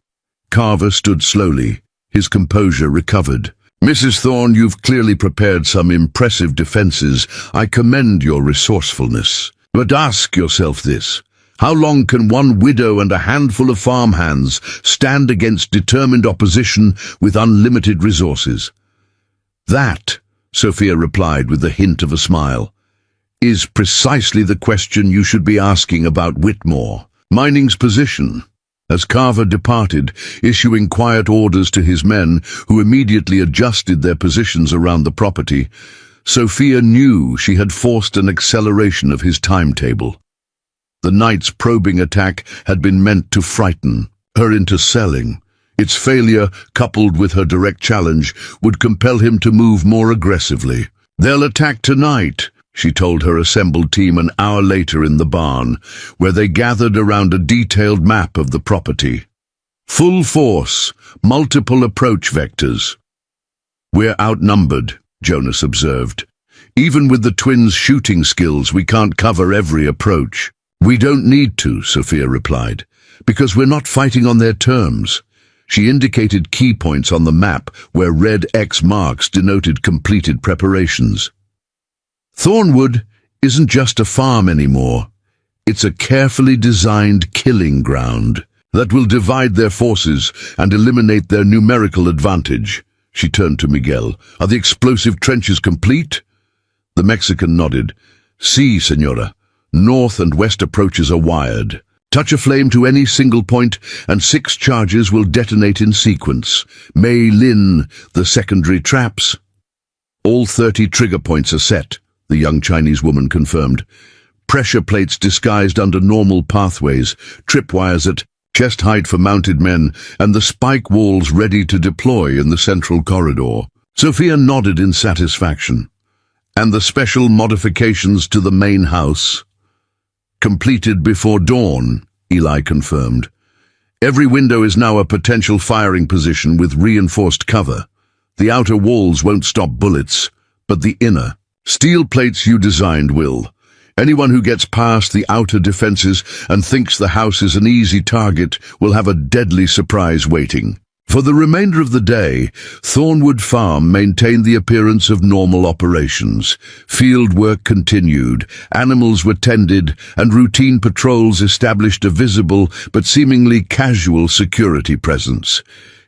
Carver stood slowly, his composure recovered. "Mrs. Thorne, you've clearly prepared some impressive defenses. I commend your resourcefulness. But ask yourself this. How long can one widow and a handful of farmhands stand against determined opposition with unlimited resources?" "That," Sophia replied with the hint of a smile, "is precisely the question you should be asking about Whitmore Mining's position." As Carver departed, issuing quiet orders to his men, who immediately adjusted their positions around the property, Sophia knew she had forced an acceleration of his timetable. The night's probing attack had been meant to frighten her into selling. Its failure, coupled with her direct challenge, would compel him to move more aggressively. "They'll attack tonight," she told her assembled team an hour later in the barn, where they gathered around a detailed map of the property. "Full force, multiple approach vectors." "We're outnumbered," Jonas observed. "Even with the twins' shooting skills, we can't cover every approach." "We don't need to," Sophia replied, "because we're not fighting on their terms." She indicated key points on the map where red X marks denoted completed preparations. "Thornwood isn't just a farm anymore. It's a carefully designed killing ground that will divide their forces and eliminate their numerical advantage." She turned to Miguel. "Are the explosive trenches complete?" The Mexican nodded. "Sí, señora. North and west approaches are wired. Touch a flame to any single point and 6 charges will detonate in sequence. Mei Lin, the secondary traps." "All 30 trigger points are set," the young Chinese woman confirmed. "Pressure plates disguised under normal pathways, tripwires at chest height for mounted men, and the spike walls ready to deploy in the central corridor." Sophia nodded in satisfaction. "And the special modifications to the main house?" "Completed before dawn," Eli confirmed. "Every window is now a potential firing position with reinforced cover. The outer walls won't stop bullets, but the inner. Steel plates you designed will. Anyone who gets past the outer defenses and thinks the house is an easy target will have a deadly surprise waiting." For the remainder of the day, Thornwood Farm maintained the appearance of normal operations. Field work continued, animals were tended, and routine patrols established a visible but seemingly casual security presence.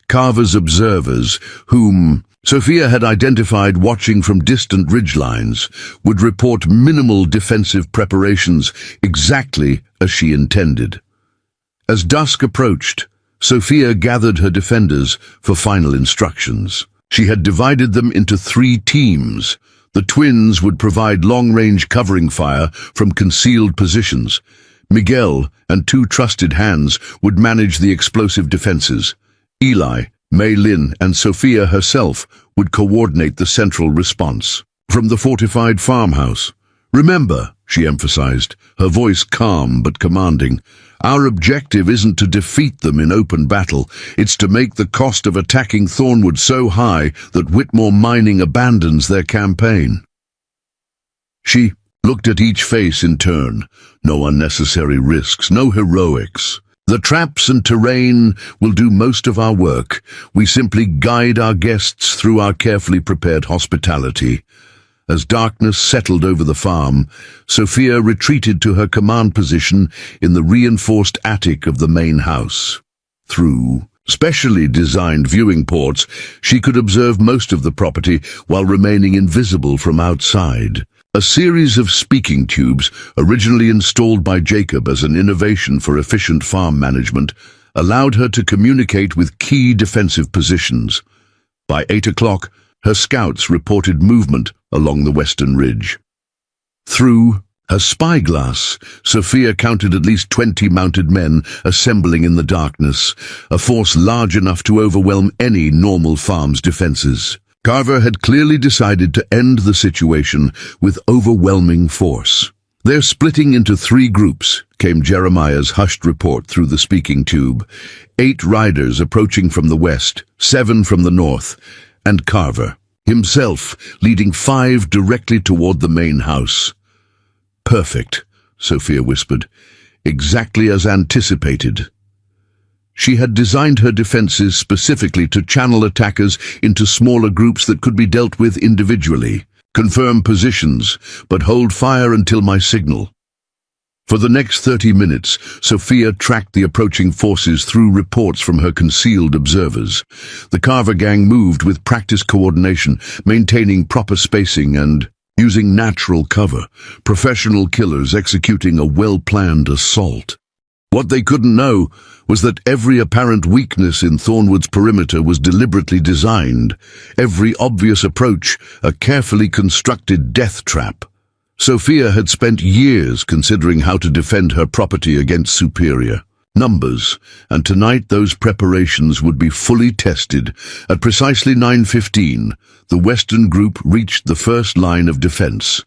Carver's observers, whom Sophia had identified watching from distant ridgelines, would report minimal defensive preparations exactly as she intended. As dusk approached, Sophia gathered her defenders for final instructions. She had divided them into 3 teams. The twins would provide long-range covering fire from concealed positions. Miguel and 2 trusted hands would manage the explosive defenses. Eli, Mei Lin, and Sophia herself would coordinate the central response. From the fortified farmhouse. "Remember," she emphasized, her voice calm but commanding, "our objective isn't to defeat them in open battle, it's to make the cost of attacking Thornwood so high that Whitmore Mining abandons their campaign." She looked at each face in turn. No unnecessary risks, no heroics. "The traps and terrain will do most of our work. We simply guide our guests through our carefully prepared hospitality." As darkness settled over the farm, Sophia retreated to her command position in the reinforced attic of the main house. Through specially designed viewing ports, she could observe most of the property while remaining invisible from outside. A series of speaking tubes, originally installed by Jacob as an innovation for efficient farm management, allowed her to communicate with key defensive positions. By 8 o'clock, her scouts reported movement along the western ridge. Through Her spyglass, Sophia counted at least 20 mounted men assembling in the darkness, a force large enough to overwhelm any normal farm's defenses. Carver had clearly decided to end the situation with overwhelming force. "They're splitting into 3 groups," came Jeremiah's hushed report through the speaking tube. 8 riders approaching from the west, 7 from the north, and Carver himself leading 5 directly toward the main house. "Perfect," Sophia whispered. "Exactly as anticipated." She had designed her defenses specifically to channel attackers into smaller groups that could be dealt with individually. "Confirm positions, but hold fire until my signal." For the next 30 minutes, Sophia tracked the approaching forces through reports from her concealed observers. The Carver gang moved with practiced coordination, maintaining proper spacing and using natural cover, professional killers executing a well-planned assault. What they couldn't know was that every apparent weakness in Thornwood's perimeter was deliberately designed, every obvious approach a carefully constructed death trap. Sophia had spent years considering how to defend her property against superior numbers, and tonight those preparations would be fully tested. At precisely 9:15, the Western group reached the first line of defense,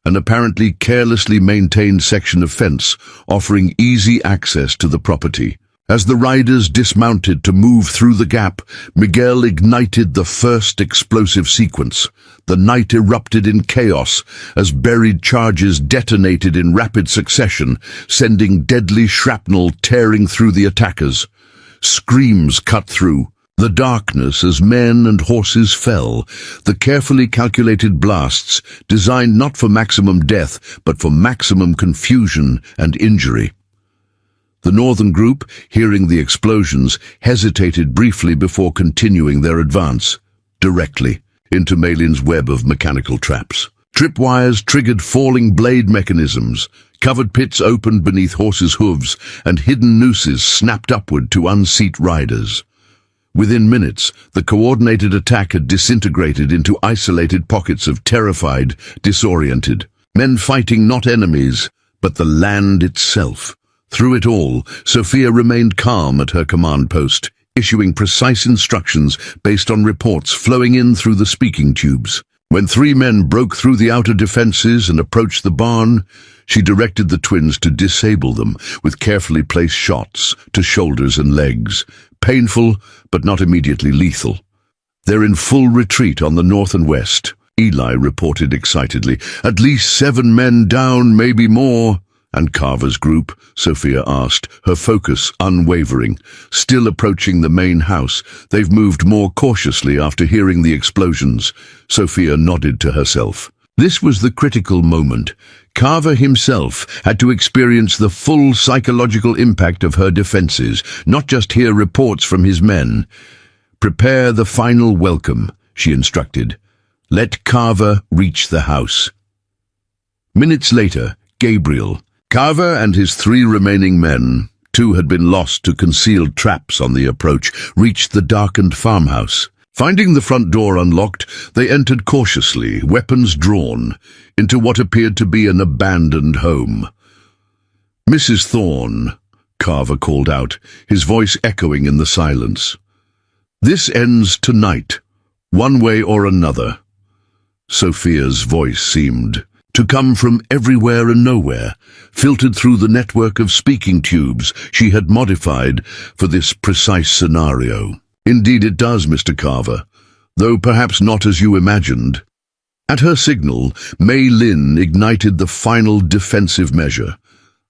an apparently carelessly maintained section of fence offering easy access to the property. As the riders dismounted to move through the gap, Miguel ignited the first explosive sequence. The night erupted in chaos as buried charges detonated in rapid succession, sending deadly shrapnel tearing through the attackers. Screams cut through the darkness as men and horses fell, the carefully calculated blasts designed not for maximum death but for maximum confusion and injury. The northern group, hearing the explosions, hesitated briefly before continuing their advance, directly into Malin's web of mechanical traps. Tripwires triggered falling blade mechanisms, covered pits opened beneath horses' hooves, and hidden nooses snapped upward to unseat riders. Within minutes, the coordinated attack had disintegrated into isolated pockets of terrified, disoriented men fighting not enemies, but the land itself. Through it all, Sophia remained calm at her command post, issuing precise instructions based on reports flowing in through the speaking tubes. When 3 men broke through the outer defenses and approached the barn, she directed the twins to disable them with carefully placed shots to shoulders and legs, painful but not immediately lethal. "They're in full retreat on the north and west," Eli reported excitedly. "At least 7 men down, maybe more." "And Carver's group?" Sophia asked, her focus unwavering. "Still approaching the main house. They've moved more cautiously after hearing the explosions." Sophia nodded to herself. This was the critical moment. Carver himself had to experience the full psychological impact of her defenses, not just hear reports from his men. "Prepare the final welcome," she instructed. "Let Carver reach the house." Minutes later, Gabriel, Carver and his 3 remaining men, 2 had been lost to concealed traps on the approach, reached the darkened farmhouse. Finding the front door unlocked, they entered cautiously, weapons drawn, into what appeared to be an abandoned home. "Mrs. Thorne," Carver called out, his voice echoing in the silence. "This ends tonight, one way or another." Sophia's voice seemed to come from everywhere and nowhere, filtered through the network of speaking tubes she had modified for this precise scenario. "Indeed it does, Mr. Carver, though perhaps not as you imagined." At her signal, Mei Lin ignited the final defensive measure,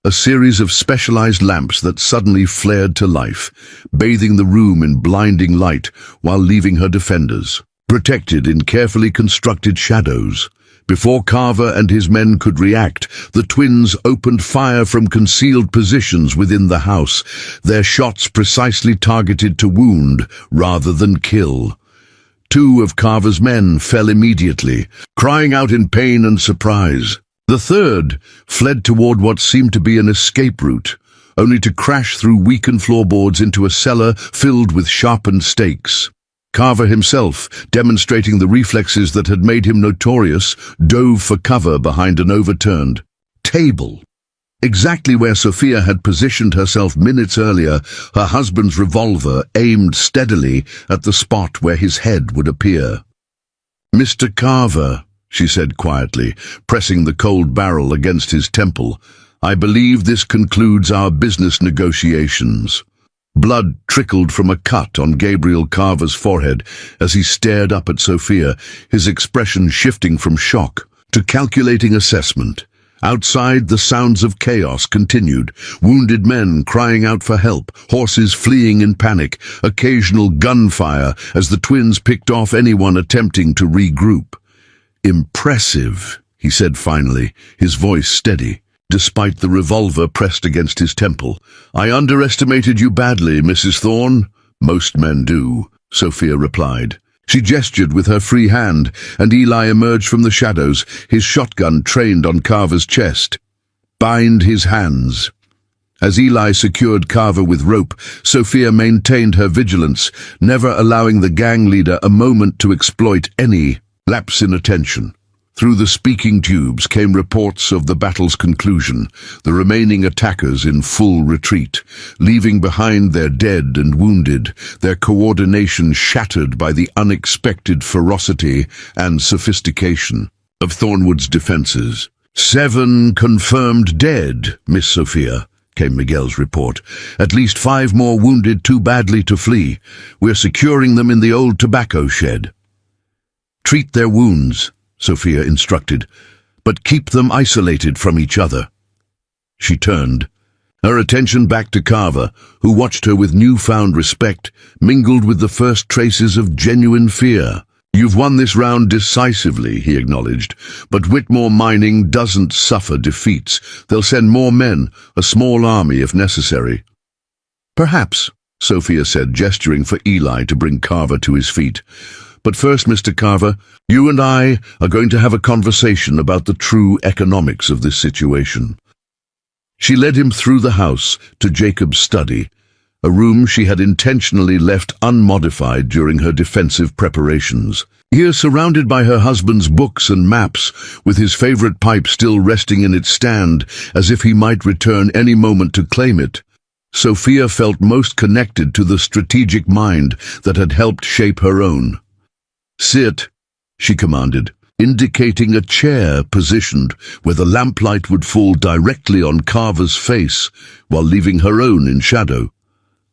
a series of specialized lamps that suddenly flared to life, bathing the room in blinding light while leaving her defenders protected in carefully constructed shadows. Before Carver and his men could react, the twins opened fire from concealed positions within the house, their shots precisely targeted to wound rather than kill. 2 of Carver's men fell immediately, crying out in pain and surprise. The 3rd fled toward what seemed to be an escape route, only to crash through weakened floorboards into a cellar filled with sharpened stakes. Carver himself, demonstrating the reflexes that had made him notorious, dove for cover behind an overturned table. Exactly where Sophia had positioned herself minutes earlier, her husband's revolver aimed steadily at the spot where his head would appear. "Mr. Carver," she said quietly, pressing the cold barrel against his temple, "I believe this concludes our business negotiations." Blood trickled from a cut on Gabriel Carver's forehead as he stared up at Sophia, his expression shifting from shock to calculating assessment. Outside, the sounds of chaos continued, wounded men crying out for help, horses fleeing in panic, occasional gunfire as the twins picked off anyone attempting to regroup. "Impressive," he said finally, his voice steady, despite the revolver pressed against his temple. "I underestimated you badly, Mrs. Thorne." "Most men do," Sophia replied. She gestured with her free hand, and Eli emerged from the shadows, his shotgun trained on Carver's chest. "Bind his hands." As Eli secured Carver with rope, Sophia maintained her vigilance, never allowing the gang leader a moment to exploit any lapse in attention. Through the speaking tubes came reports of the battle's conclusion, the remaining attackers in full retreat, leaving behind their dead and wounded, their coordination shattered by the unexpected ferocity and sophistication of Thornwood's defenses. "7 confirmed dead, Miss Sophia," came Miguel's report. "At least 5 more wounded too badly to flee. We're securing them in the old tobacco shed." "Treat their wounds," Sophia instructed, "but keep them isolated from each other." She turned, her attention back to Carver, who watched her with newfound respect, mingled with the first traces of genuine fear. "You've won this round decisively," he acknowledged, "but Whitmore Mining doesn't suffer defeats. They'll send more men, a small army if necessary." "Perhaps," Sophia said, gesturing for Eli to bring Carver to his feet. "But first, Mr. Carver, you and I are going to have a conversation about the true economics of this situation." She led him through the house to Jacob's study, a room she had intentionally left unmodified during her defensive preparations. Here, surrounded by her husband's books and maps, with his favorite pipe still resting in its stand as if he might return any moment to claim it, Sophia felt most connected to the strategic mind that had helped shape her own. "Sit," she commanded, indicating a chair positioned where the lamplight would fall directly on Carver's face while leaving her own in shadow.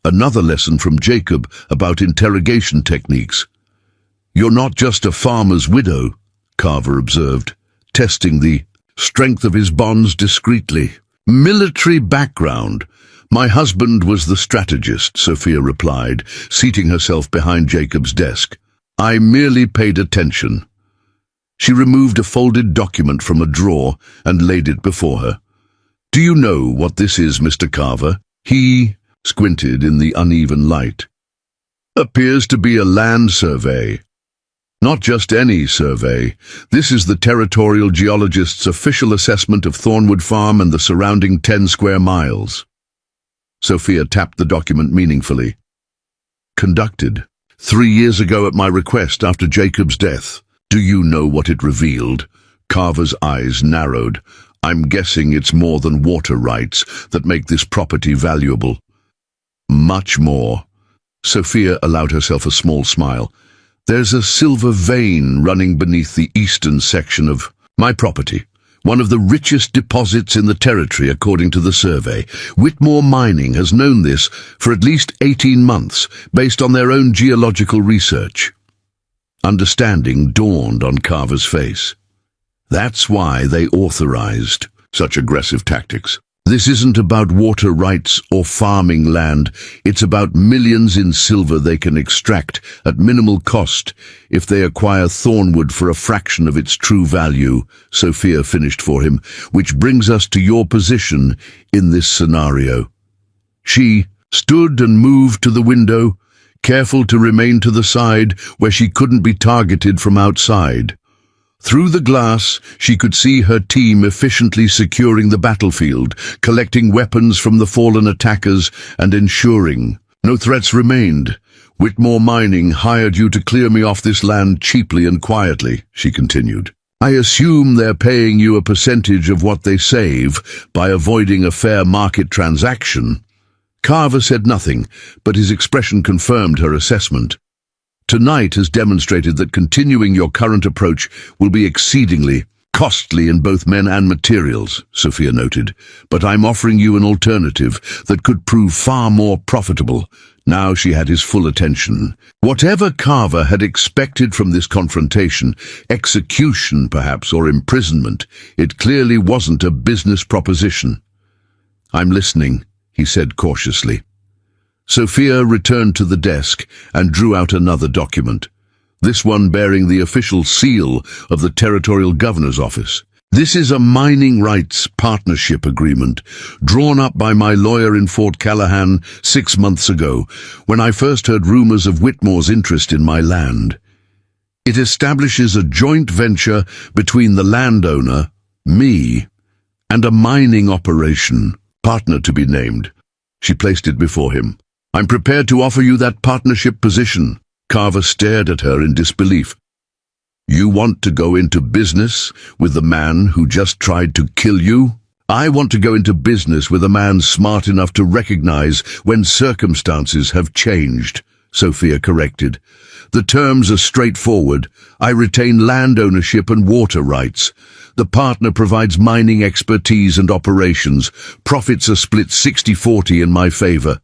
Another lesson from Jacob about interrogation techniques. "You're not just a farmer's widow," Carver observed, testing the strength of his bonds discreetly. "Military background. My husband was the strategist," Sophia replied, seating herself behind Jacob's desk. "I merely paid attention." She removed a folded document from a drawer and laid it before her. "Do you know what this is, Mr. Carver?" He squinted in the uneven light. "Appears to be a land survey." "Not just any survey. This is the territorial geologist's official assessment of Thornwood Farm and the surrounding 10 square miles. Sophia tapped the document meaningfully. "Conducted 3 years ago at my request after Jacob's death. Do you know what it revealed?" Carver's eyes narrowed. "I'm guessing it's more than water rights that make this property valuable." "Much more." Sophia allowed herself a small smile. "There's a silver vein running beneath the eastern section of my property. One of the richest deposits in the territory, according to the survey. Whitmore Mining has known this for at least 18 months, based on their own geological research." Understanding dawned on Carver's face. That's why they authorized such aggressive tactics. This isn't about water rights or farming land. It's about millions in silver they can extract at minimal cost if they acquire Thornwood for a fraction of its true value, Sophia finished for him, which brings us to your position in this scenario. She stood and moved to the window, careful to remain to the side where she couldn't be targeted from outside. Through the glass, she could see her team efficiently securing the battlefield, collecting weapons from the fallen attackers and ensuring no threats remained. "Whitmore Mining hired you to clear me off this land cheaply and quietly," she continued. I assume they're paying you a percentage of what they save by avoiding a fair market transaction. Carver said nothing, but his expression confirmed her assessment. Tonight has demonstrated that continuing your current approach will be exceedingly costly in both men and materials, Sophia noted, but I'm offering you an alternative that could prove far more profitable. Now she had his full attention. Whatever Carver had expected from this confrontation, execution perhaps or imprisonment, it clearly wasn't a business proposition. I'm listening, he said cautiously. Sophia returned to the desk and drew out another document, this one bearing the official seal of the Territorial Governor's Office. This is a mining rights partnership agreement drawn up by my lawyer in Fort Callahan 6 months ago, when I first heard rumors of Whitmore's interest in my land. It establishes a joint venture between the landowner, me, and a mining operation, partner to be named. She placed it before him. I'm prepared to offer you that partnership position. Carver stared at her in disbelief. You want to go into business with the man who just tried to kill you? I want to go into business with a man smart enough to recognize when circumstances have changed, Sophia corrected. The terms are straightforward. I retain land ownership and water rights. The partner provides mining expertise and operations. Profits are split 60-40 in my favor.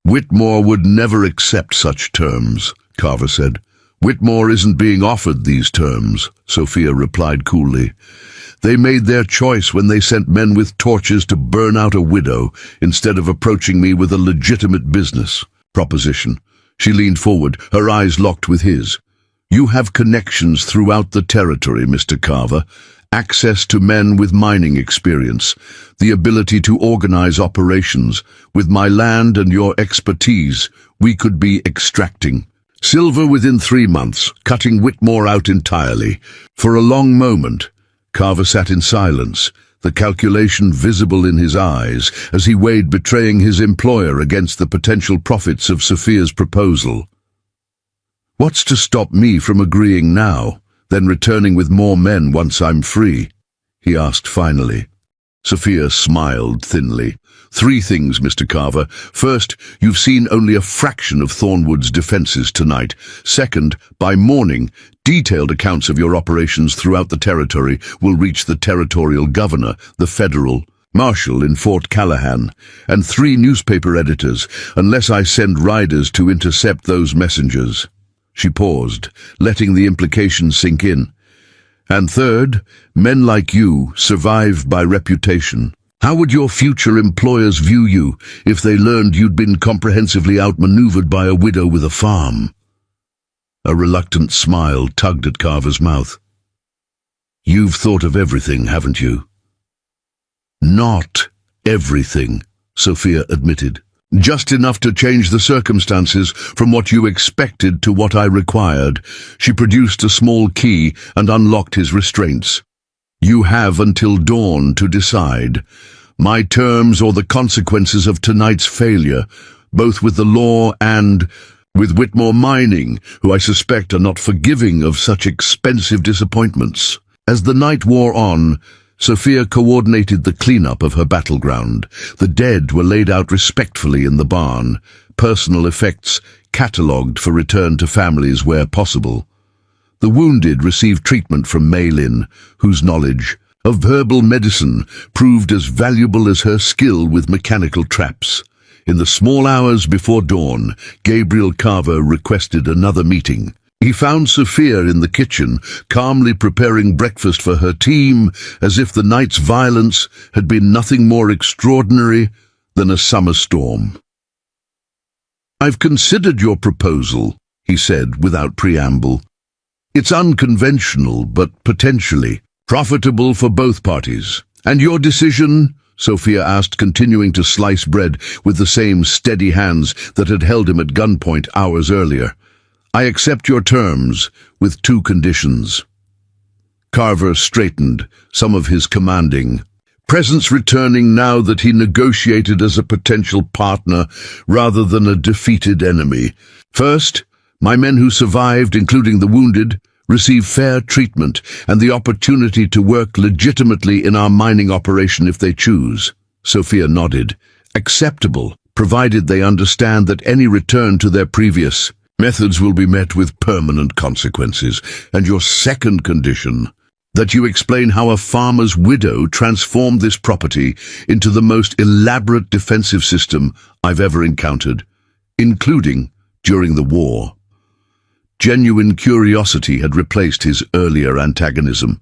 Whitmore would never accept such terms, Carver said. Whitmore isn't being offered these terms, Sophia replied coolly. They made their choice when they sent men with torches to burn out a widow instead of approaching me with a legitimate business proposition. She leaned forward, her eyes locked with his. You have connections throughout the territory, Mr. Carver. Access to men with mining experience, the ability to organize operations. With my land and your expertise, we could be extracting silver within 3 months, cutting Whitmore out entirely. For a long moment, Carver sat in silence, the calculation visible in his eyes as he weighed betraying his employer against the potential profits of Sophia's proposal. What's to stop me from agreeing now, then returning with more men once I'm free? He asked finally. Sophia smiled thinly. 3 things, Mr. Carver. First, you've seen only a fraction of Thornwood's defenses tonight. Second, by morning, detailed accounts of your operations throughout the territory will reach the territorial governor, the federal marshal in Fort Callahan, and 3 newspaper editors, unless I send riders to intercept those messengers. She paused, letting the implication sink in. And third, men like you survive by reputation. How would your future employers view you if they learned you'd been comprehensively outmaneuvered by a widow with a farm? A reluctant smile tugged at Carver's mouth. You've thought of everything, haven't you? Not everything, Sophia admitted. Just enough to change the circumstances from what you expected to what I required. She produced a small key and unlocked his restraints. You have until dawn to decide. My terms or the consequences of tonight's failure, both with the law and with Whitmore Mining, who I suspect are not forgiving of such expensive disappointments. As the night wore on, Sophia coordinated the cleanup of her battleground. The dead were laid out respectfully in the barn, personal effects catalogued for return to families where possible. The wounded received treatment from Mei Lin, whose knowledge of herbal medicine proved as valuable as her skill with mechanical traps. In the small hours before dawn, Gabriel Carver requested another meeting. He found Sophia in the kitchen, calmly preparing breakfast for her team, as if the night's violence had been nothing more extraordinary than a summer storm. I've considered your proposal, he said without preamble. It's unconventional, but potentially profitable for both parties. And your decision? Sophia asked, continuing to slice bread with the same steady hands that had held him at gunpoint hours earlier. I accept your terms, with 2 conditions. Carver straightened, some of his commanding presence returning now that he negotiated as a potential partner rather than a defeated enemy. First, my men who survived, including the wounded, receive fair treatment and the opportunity to work legitimately in our mining operation if they choose. Sophia nodded. Acceptable, provided they understand that any return to their previous methods will be met with permanent consequences. And your second condition, that you explain how a farmer's widow transformed this property into the most elaborate defensive system I've ever encountered, including during the war. Genuine curiosity had replaced his earlier antagonism.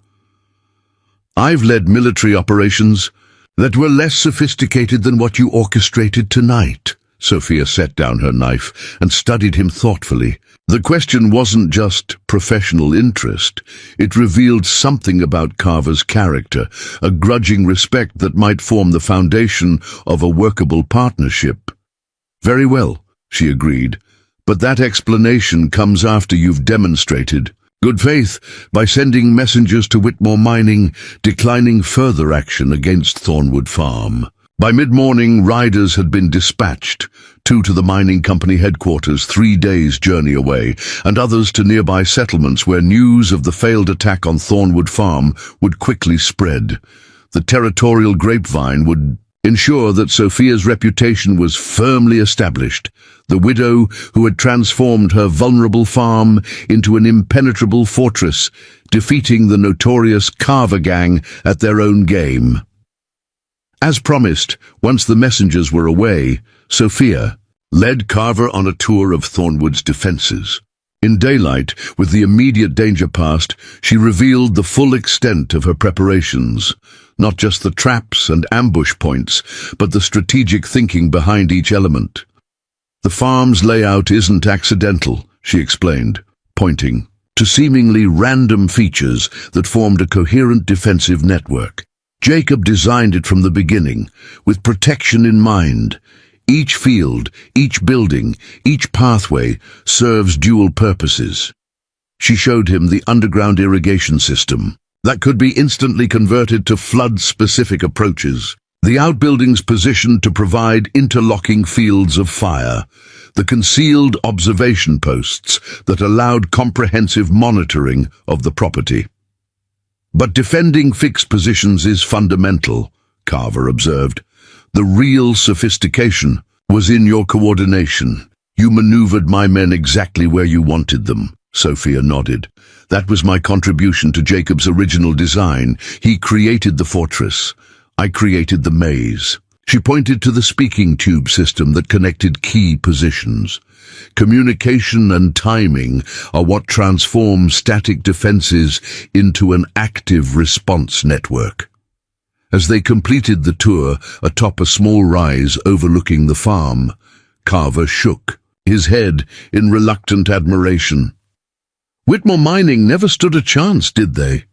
I've led military operations that were less sophisticated than what you orchestrated tonight. Sophia set down her knife and studied him thoughtfully. The question wasn't just professional interest. It revealed something about Carver's character, a grudging respect that might form the foundation of a workable partnership. Very well, she agreed. But that explanation comes after you've demonstrated good faith by sending messengers to Whitmore Mining, declining further action against Thornwood Farm. By mid-morning, riders had been dispatched, 2 to the mining company headquarters 3 days' journey away, and others to nearby settlements where news of the failed attack on Thornwood Farm would quickly spread. The territorial grapevine would ensure that Sophia's reputation was firmly established. The widow who had transformed her vulnerable farm into an impenetrable fortress, defeating the notorious Carver gang at their own game. As promised, once the messengers were away, Sophia led Carver on a tour of Thornwood's defenses. In daylight, with the immediate danger past, she revealed the full extent of her preparations. Not just the traps and ambush points, but the strategic thinking behind each element. The farm's layout isn't accidental, she explained, pointing to seemingly random features that formed a coherent defensive network. Jacob designed it from the beginning, with protection in mind. Each field, each building, each pathway serves dual purposes. She showed him the underground irrigation system that could be instantly converted to flood-specific approaches, the outbuildings positioned to provide interlocking fields of fire, the concealed observation posts that allowed comprehensive monitoring of the property. But defending fixed positions is fundamental, Carver observed. The real sophistication was in your coordination. You maneuvered my men exactly where you wanted them. Sophia nodded. That was my contribution to Jacob's original design. He created the fortress. I created the maze. She pointed to the speaking tube system that connected key positions. Communication and timing are what transform static defenses into an active response network. As they completed the tour atop a small rise overlooking the farm, Carver shook, his head in reluctant admiration. Whitmore Mining never stood a chance, did they?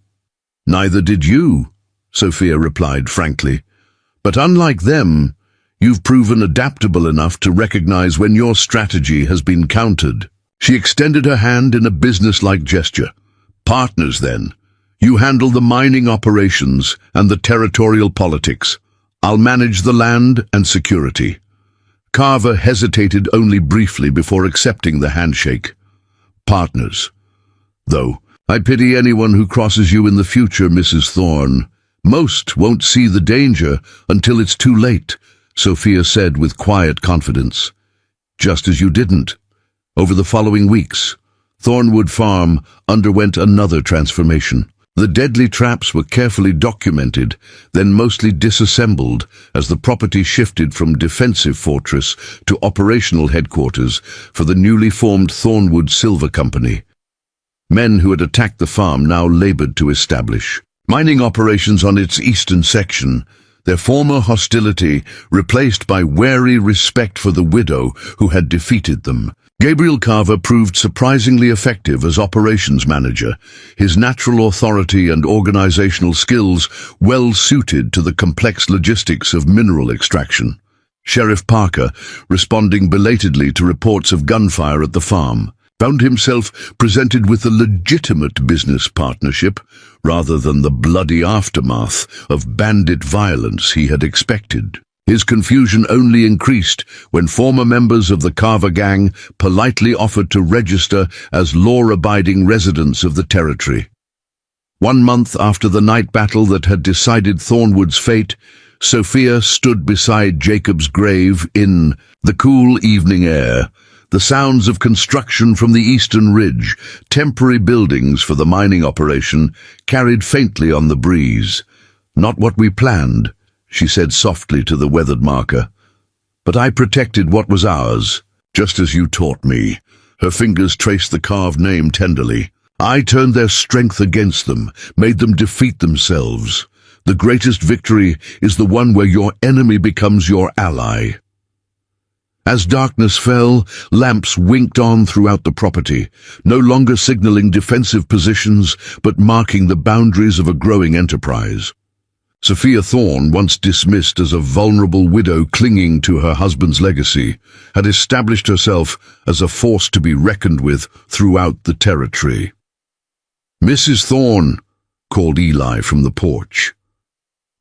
Neither did you, Sophia replied frankly. But unlike them, you've proven adaptable enough to recognize when your strategy has been countered. She extended her hand in a business-like gesture. Partners, then. You handle the mining operations and the territorial politics. I'll manage the land and security. Carver hesitated only briefly before accepting the handshake. Partners. Though, I pity anyone who crosses you in the future, Mrs. Thorne. Most won't see the danger until it's too late, Sophia said with quiet confidence. Just as you didn't. Over the following weeks, Thornwood Farm underwent another transformation. The deadly traps were carefully documented, then mostly disassembled as the property shifted from defensive fortress to operational headquarters for the newly formed Thornwood Silver Company. Men who had attacked the farm now labored to establish mining operations on its eastern section, their former hostility replaced by wary respect for the widow who had defeated them. Gabriel Carver proved surprisingly effective as operations manager, his natural authority and organizational skills well suited to the complex logistics of mineral extraction. Sheriff Parker, responding belatedly to reports of gunfire at the farm, found himself presented with a legitimate business partnership rather than the bloody aftermath of bandit violence he had expected. His confusion only increased when former members of the Carver gang politely offered to register as law-abiding residents of the territory. 1 month after the night battle that had decided Thornwood's fate, Sophia stood beside Jacob's grave in the cool evening air. The sounds of construction from the eastern ridge, temporary buildings for the mining operation, carried faintly on the breeze. "Not what we planned," she said softly to the weathered marker. "But I protected what was ours, just as you taught me." Her fingers traced the carved name tenderly. "I turned their strength against them, made them defeat themselves. The greatest victory is the one where your enemy becomes your ally." As darkness fell, lamps winked on throughout the property, no longer signaling defensive positions, but marking the boundaries of a growing enterprise. Sophia Thorne, once dismissed as a vulnerable widow clinging to her husband's legacy, had established herself as a force to be reckoned with throughout the territory. "Mrs. Thorne," called Eli from the porch.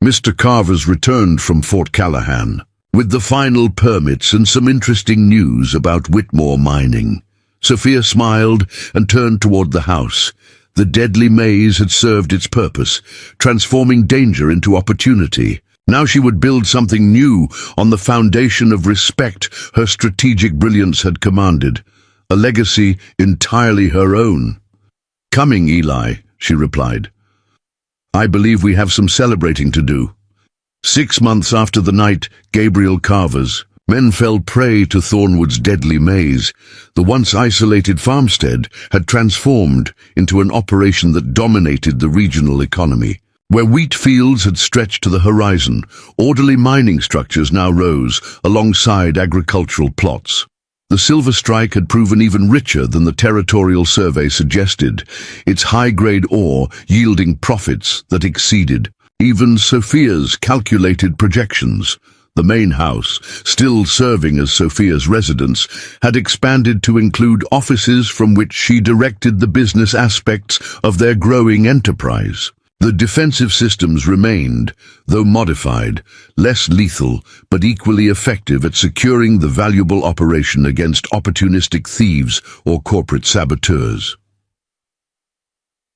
Mr. Carver's returned from Fort Callahan, with the final permits and some interesting news about Whitmore mining. Sophia smiled and turned toward the house. The deadly maze had served its purpose, transforming danger into opportunity. Now she would build something new on the foundation of respect her strategic brilliance had commanded, a legacy entirely her own. "Coming, Eli," she replied. "I believe we have some celebrating to do." 6 months after the night Gabriel Carver's men fell prey to Thornwood's deadly maze, the once isolated farmstead had transformed into an operation that dominated the regional economy. Where wheat fields had stretched to the horizon, orderly mining structures now rose alongside agricultural plots. The silver strike had proven even richer than the territorial survey suggested, its high-grade ore yielding profits that exceeded even Sophia's calculated projections. The main house, still serving as Sophia's residence, had expanded to include offices from which she directed the business aspects of their growing enterprise. The defensive systems remained, though modified, less lethal but equally effective at securing the valuable operation against opportunistic thieves or corporate saboteurs.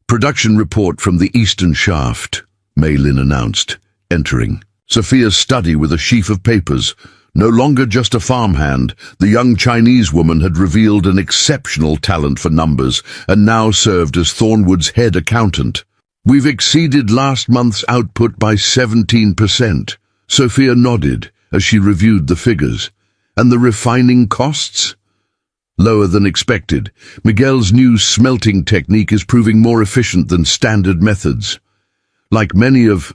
"Production report from the Eastern Shaft," Maylin announced, entering. Sophia's study with a sheaf of papers. No longer just a farmhand, the young Chinese woman had revealed an exceptional talent for numbers and now served as Thornwood's head accountant. "We've exceeded last month's output by 17%. Sophia nodded as she reviewed the figures. "And the refining costs?" "Lower than expected. Miguel's new smelting technique is proving more efficient than standard methods." Like many of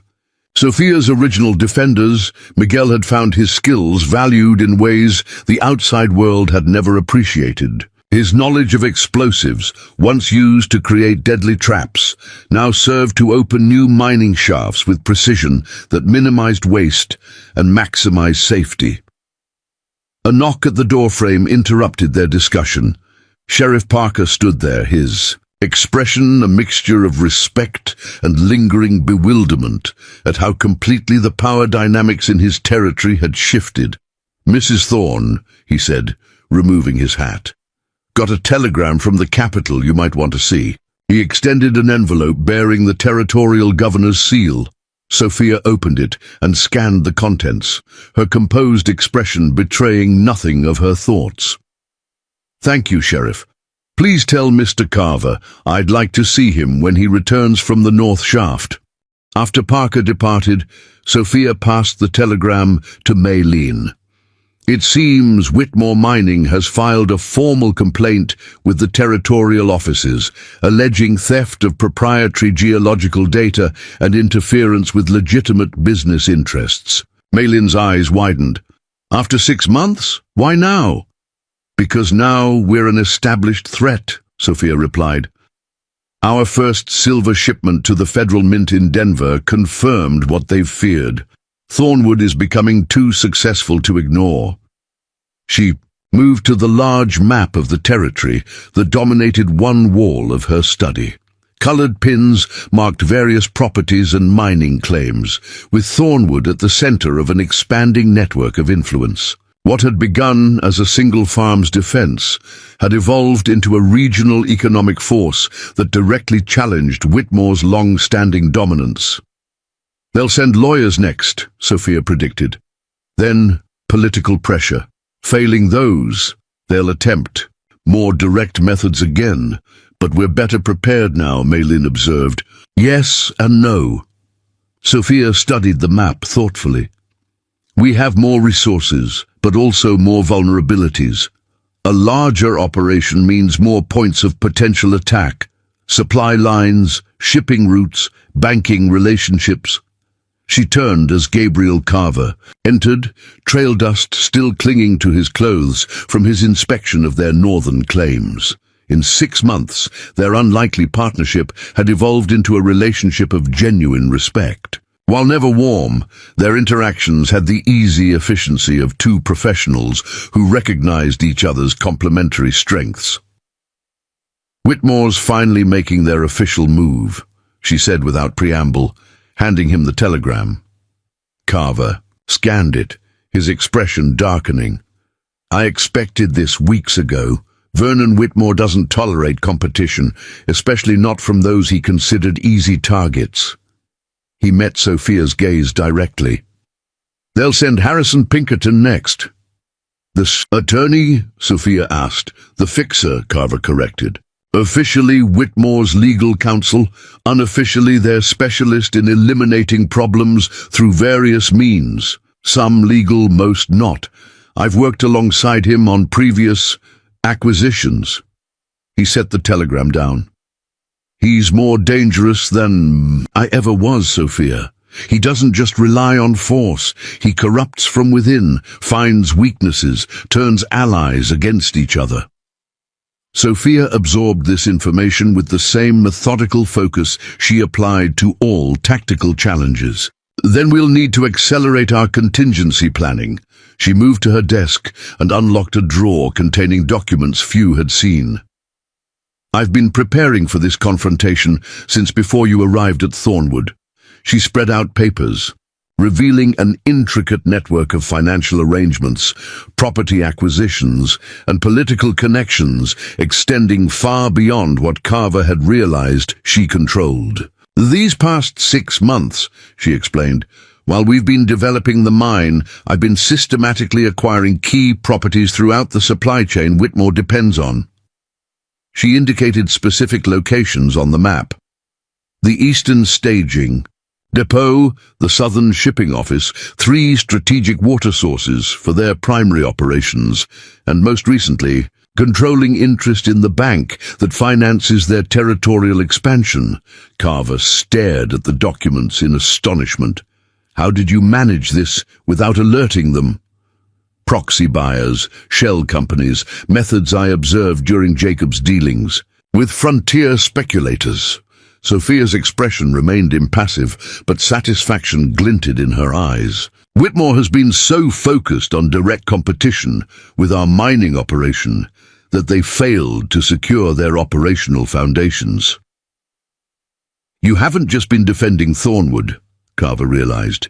Sophia's original defenders, Miguel had found his skills valued in ways the outside world had never appreciated. His knowledge of explosives, once used to create deadly traps, now served to open new mining shafts with precision that minimized waste and maximized safety. A knock at the doorframe interrupted their discussion. Sheriff Parker stood there, his expression a mixture of respect and lingering bewilderment at how completely the power dynamics in his territory had shifted. "Mrs. Thorne," he said, removing his hat. "Got a telegram from the capital you might want to see." He extended an envelope bearing the territorial governor's seal. Sophia opened it and scanned the contents, her composed expression betraying nothing of her thoughts. "Thank you, Sheriff. Please tell Mr. Carver I'd like to see him when he returns from the North Shaft." After Parker departed, Sophia passed the telegram to Maylin. "It seems Whitmore Mining has filed a formal complaint with the territorial offices, alleging theft of proprietary geological data and interference with legitimate business interests." Maylin's eyes widened. "After 6 months? Why now?" "Because now we're an established threat," Sophia replied. "Our first silver shipment to the Federal Mint in Denver confirmed what they've feared. Thornwood is becoming too successful to ignore." She moved to the large map of the territory that dominated one wall of her study. Colored pins marked various properties and mining claims, with Thornwood at the center of an expanding network of influence. What had begun as a single farm's defense had evolved into a regional economic force that directly challenged Whitmore's long-standing dominance. "They'll send lawyers next," Sophia predicted. "Then political pressure. Failing those, they'll attempt more direct methods again. But we're better prepared now," Maylin observed. "Yes and no." Sophia studied the map thoughtfully. "We have more resources, but also more vulnerabilities. A larger operation means more points of potential attack. Supply lines, shipping routes, banking relationships." She turned as Gabriel Carver entered, trail dust still clinging to his clothes from his inspection of their northern claims. In 6 months, their unlikely partnership had evolved into a relationship of genuine respect. While never warm, their interactions had the easy efficiency of two professionals who recognized each other's complementary strengths. "Whitmore's finally making their official move," she said without preamble, handing him the telegram. Carver scanned it, his expression darkening. "I expected this weeks ago. Vernon Whitmore doesn't tolerate competition, especially not from those he considered easy targets." He met Sophia's gaze directly. "They'll send Harrison Pinkerton next." "The attorney?" Sophia asked. "The fixer," Carver corrected. "Officially Whitmore's legal counsel, unofficially their specialist in eliminating problems through various means. Some legal, most not. I've worked alongside him on previous acquisitions." He set the telegram down. "He's more dangerous than I ever was, Sophia. He doesn't just rely on force. He corrupts from within, finds weaknesses, turns allies against each other." Sophia absorbed this information with the same methodical focus she applied to all tactical challenges. "Then we'll need to accelerate our contingency planning." She moved to her desk and unlocked a drawer containing documents few had seen. "I've been preparing for this confrontation since before you arrived at Thornwood." She spread out papers, revealing an intricate network of financial arrangements, property acquisitions, and political connections extending far beyond what Carver had realized she controlled. "These past 6 months," she explained, "while we've been developing the mine, I've been systematically acquiring key properties throughout the supply chain Whitmore depends on." She indicated specific locations on the map. The Eastern Staging Depot, the Southern Shipping Office, 3 strategic water sources for their primary operations, and most recently, controlling interest in the bank that finances their territorial expansion. Carver stared at the documents in astonishment. "How did you manage this without alerting them?" "Proxy buyers, shell companies, methods I observed during Jacob's dealings. With frontier speculators." Sophia's expression remained impassive, but satisfaction glinted in her eyes. "Whitmore has been so focused on direct competition with our mining operation that they failed to secure their operational foundations." "You haven't just been defending Thornwood," Carver realized.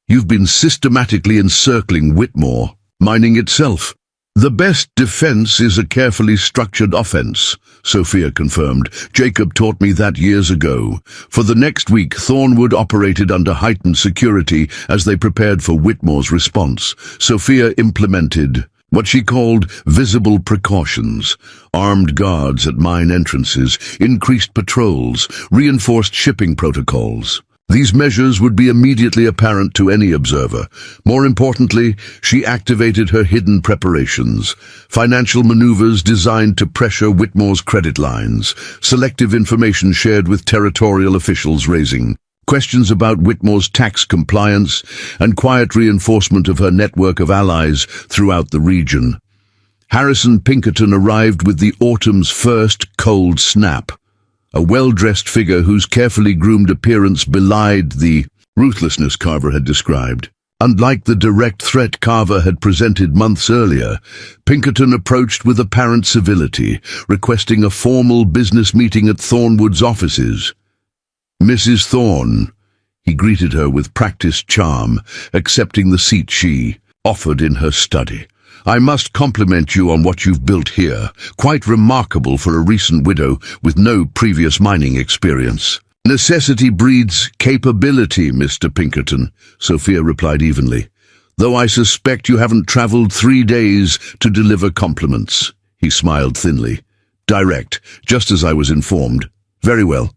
"You've been systematically encircling Whitmore, mining itself." "The best defense is a carefully structured offense," Sophia confirmed. "Jacob taught me that years ago." For the next week, Thornwood operated under heightened security as they prepared for Whitmore's response. Sophia implemented what she called visible precautions: armed guards at mine entrances, increased patrols, reinforced shipping protocols. These measures would be immediately apparent to any observer. More importantly, she activated her hidden preparations: financial maneuvers designed to pressure Whitmore's credit lines, selective information shared with territorial officials raising questions about Whitmore's tax compliance, and quiet reinforcement of her network of allies throughout the region. Harrison Pinkerton arrived with the autumn's first cold snap. A well-dressed figure whose carefully groomed appearance belied the ruthlessness Carver had described. Unlike the direct threat Carver had presented months earlier, Pinkerton approached with apparent civility, requesting a formal business meeting at Thornwood's offices. "Mrs. Thorne," he greeted her with practiced charm, accepting the seat she offered in her study. "I must compliment you on what you've built here. Quite remarkable for a recent widow with no previous mining experience." "Necessity breeds capability, Mr. Pinkerton," Sophia replied evenly. "Though I suspect you haven't traveled 3 days to deliver compliments." He smiled thinly. "Direct, just as I was informed." "Very well."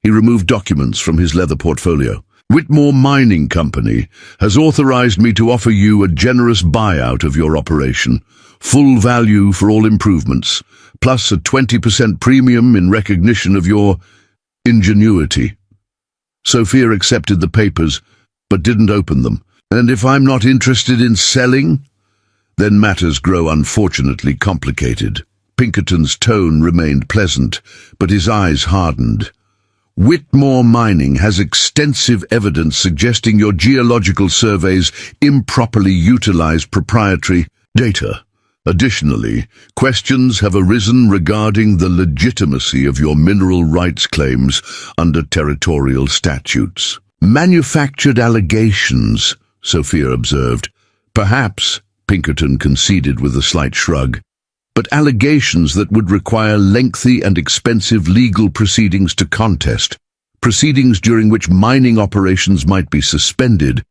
He removed documents from his leather portfolio. "Whitmore Mining Company has authorized me to offer you a generous buyout of your operation. Full value for all improvements, plus a 20% premium in recognition of your ingenuity." Sophia accepted the papers, but didn't open them. "And if I'm not interested in selling?" "Then matters grow unfortunately complicated." Pinkerton's tone remained pleasant, but his eyes hardened. "Whitmore Mining has extensive evidence suggesting your geological surveys improperly utilized proprietary data. Additionally, questions have arisen regarding the legitimacy of your mineral rights claims under territorial statutes." "Manufactured allegations," Sophia observed. "Perhaps," Pinkerton conceded with a slight shrug, "but allegations that would require lengthy and expensive legal proceedings to contest, proceedings during which mining operations might be suspended,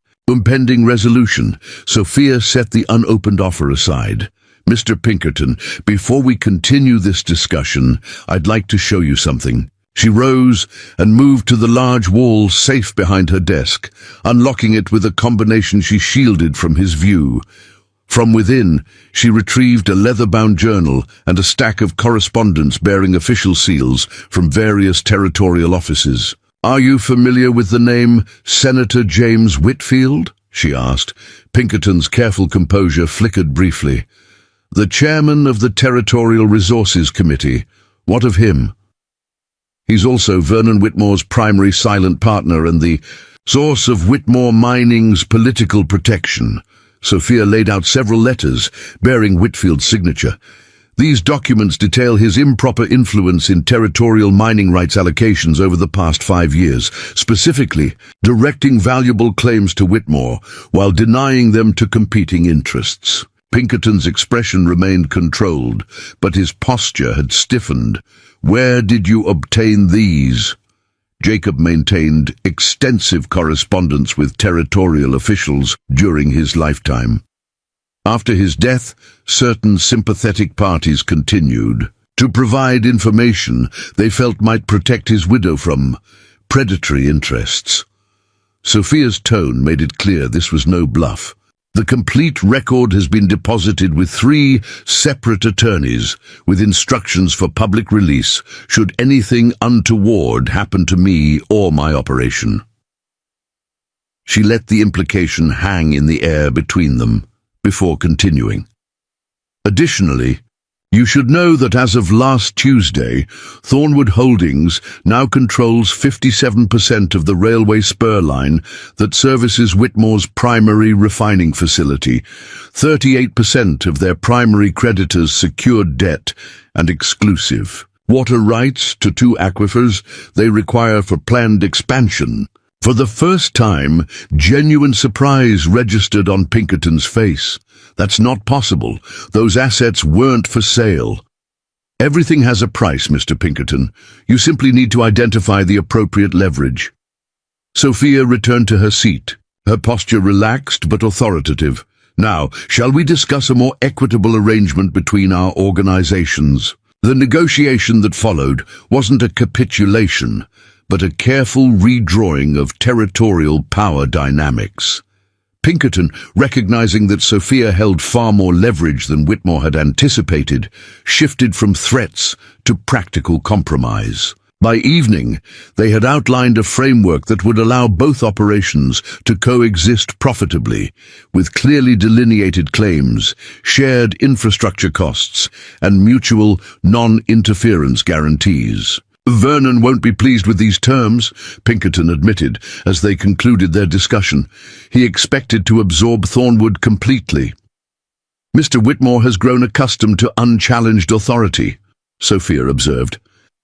pending resolution." Sophia set the unopened offer aside. "Mr. Pinkerton, before we continue this discussion, I'd like to show you something." She rose and moved to the large wall safe behind her desk, unlocking it with a combination she shielded from his view. From within, she retrieved a leather-bound journal and a stack of correspondence bearing official seals from various territorial offices. "Are you familiar with the name Senator James Whitfield?" she asked. Pinkerton's careful composure flickered briefly. "The chairman of the Territorial Resources Committee. What of him?" "He's also Vernon Whitmore's primary silent partner and the source of Whitmore Mining's political protection." Sophia laid out several letters bearing Whitfield's signature. "These documents detail his improper influence in territorial mining rights allocations over the past 5 years, specifically directing valuable claims to Whitmore while denying them to competing interests." Pinkerton's expression remained controlled, but his posture had stiffened. "Where did you obtain these?" Jacob maintained extensive correspondence with territorial officials during his lifetime. After his death, certain sympathetic parties continued to provide information they felt might protect his widow from predatory interests. Sophia's tone made it clear this was no bluff. "The complete record has been deposited with 3 separate attorneys, with instructions for public release should anything untoward happen to me or my operation." She let the implication hang in the air between them before continuing. "Additionally, you should know that as of last Tuesday, Thornwood Holdings now controls 57% of the railway spur line that services Whitmore's primary refining facility, 38% of their primary creditors' secured debt, and exclusive water rights to 2 aquifers they require for planned expansion." For the first time, genuine surprise registered on Pinkerton's face. "That's not possible. Those assets weren't for sale." "Everything has a price, Mr. Pinkerton. You simply need to identify the appropriate leverage." Sophia returned to her seat, her posture relaxed but authoritative. "Now, shall we discuss a more equitable arrangement between our organizations?" The negotiation that followed wasn't a capitulation, but a careful redrawing of territorial power dynamics. Pinkerton, recognizing that Sophia held far more leverage than Whitmore had anticipated, shifted from threats to practical compromise. By evening, they had outlined a framework that would allow both operations to coexist profitably, with clearly delineated claims, shared infrastructure costs, and mutual non-interference guarantees. Vernon won't be pleased with these terms, Pinkerton admitted as they concluded their discussion. He expected to absorb Thornwood completely. Mr. Whitmore has grown accustomed to unchallenged authority, Sophia observed.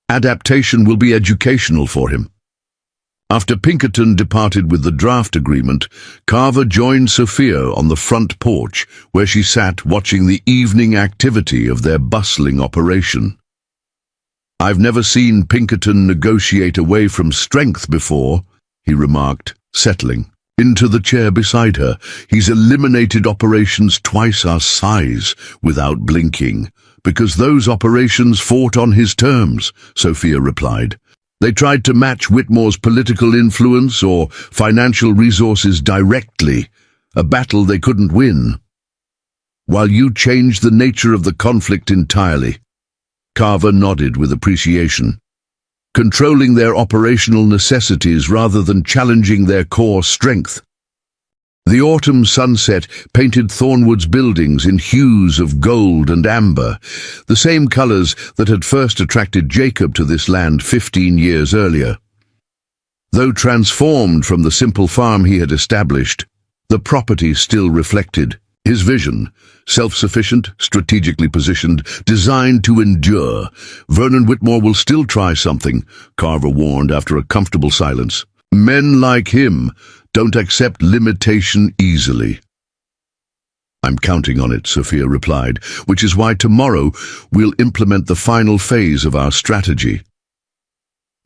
Adaptation will be educational for him. After Pinkerton departed with the draft agreement, Carver joined Sophia on the front porch, where she sat watching the evening activity of their bustling operation. "I've never seen Pinkerton negotiate away from strength before," he remarked, settling into the chair beside her. "He's eliminated operations twice our size without blinking, because those operations fought on his terms," Sophia replied. "They tried to match Whitmore's political influence or financial resources directly, a battle they couldn't win. While you changed the nature of the conflict entirely." Carver nodded with appreciation. "Controlling their operational necessities rather than challenging their core strength." The autumn sunset painted Thornwood's buildings in hues of gold and amber, the same colors that had first attracted Jacob to this land 15 years earlier. Though transformed from the simple farm he had established, the property still reflected his vision: self-sufficient, strategically positioned, designed to endure. "Vernon Whitmore will still try something," Carver warned after a comfortable silence. "Men like him don't accept limitation easily." "I'm counting on it," Sophia replied, "which is why tomorrow we'll implement the final phase of our strategy."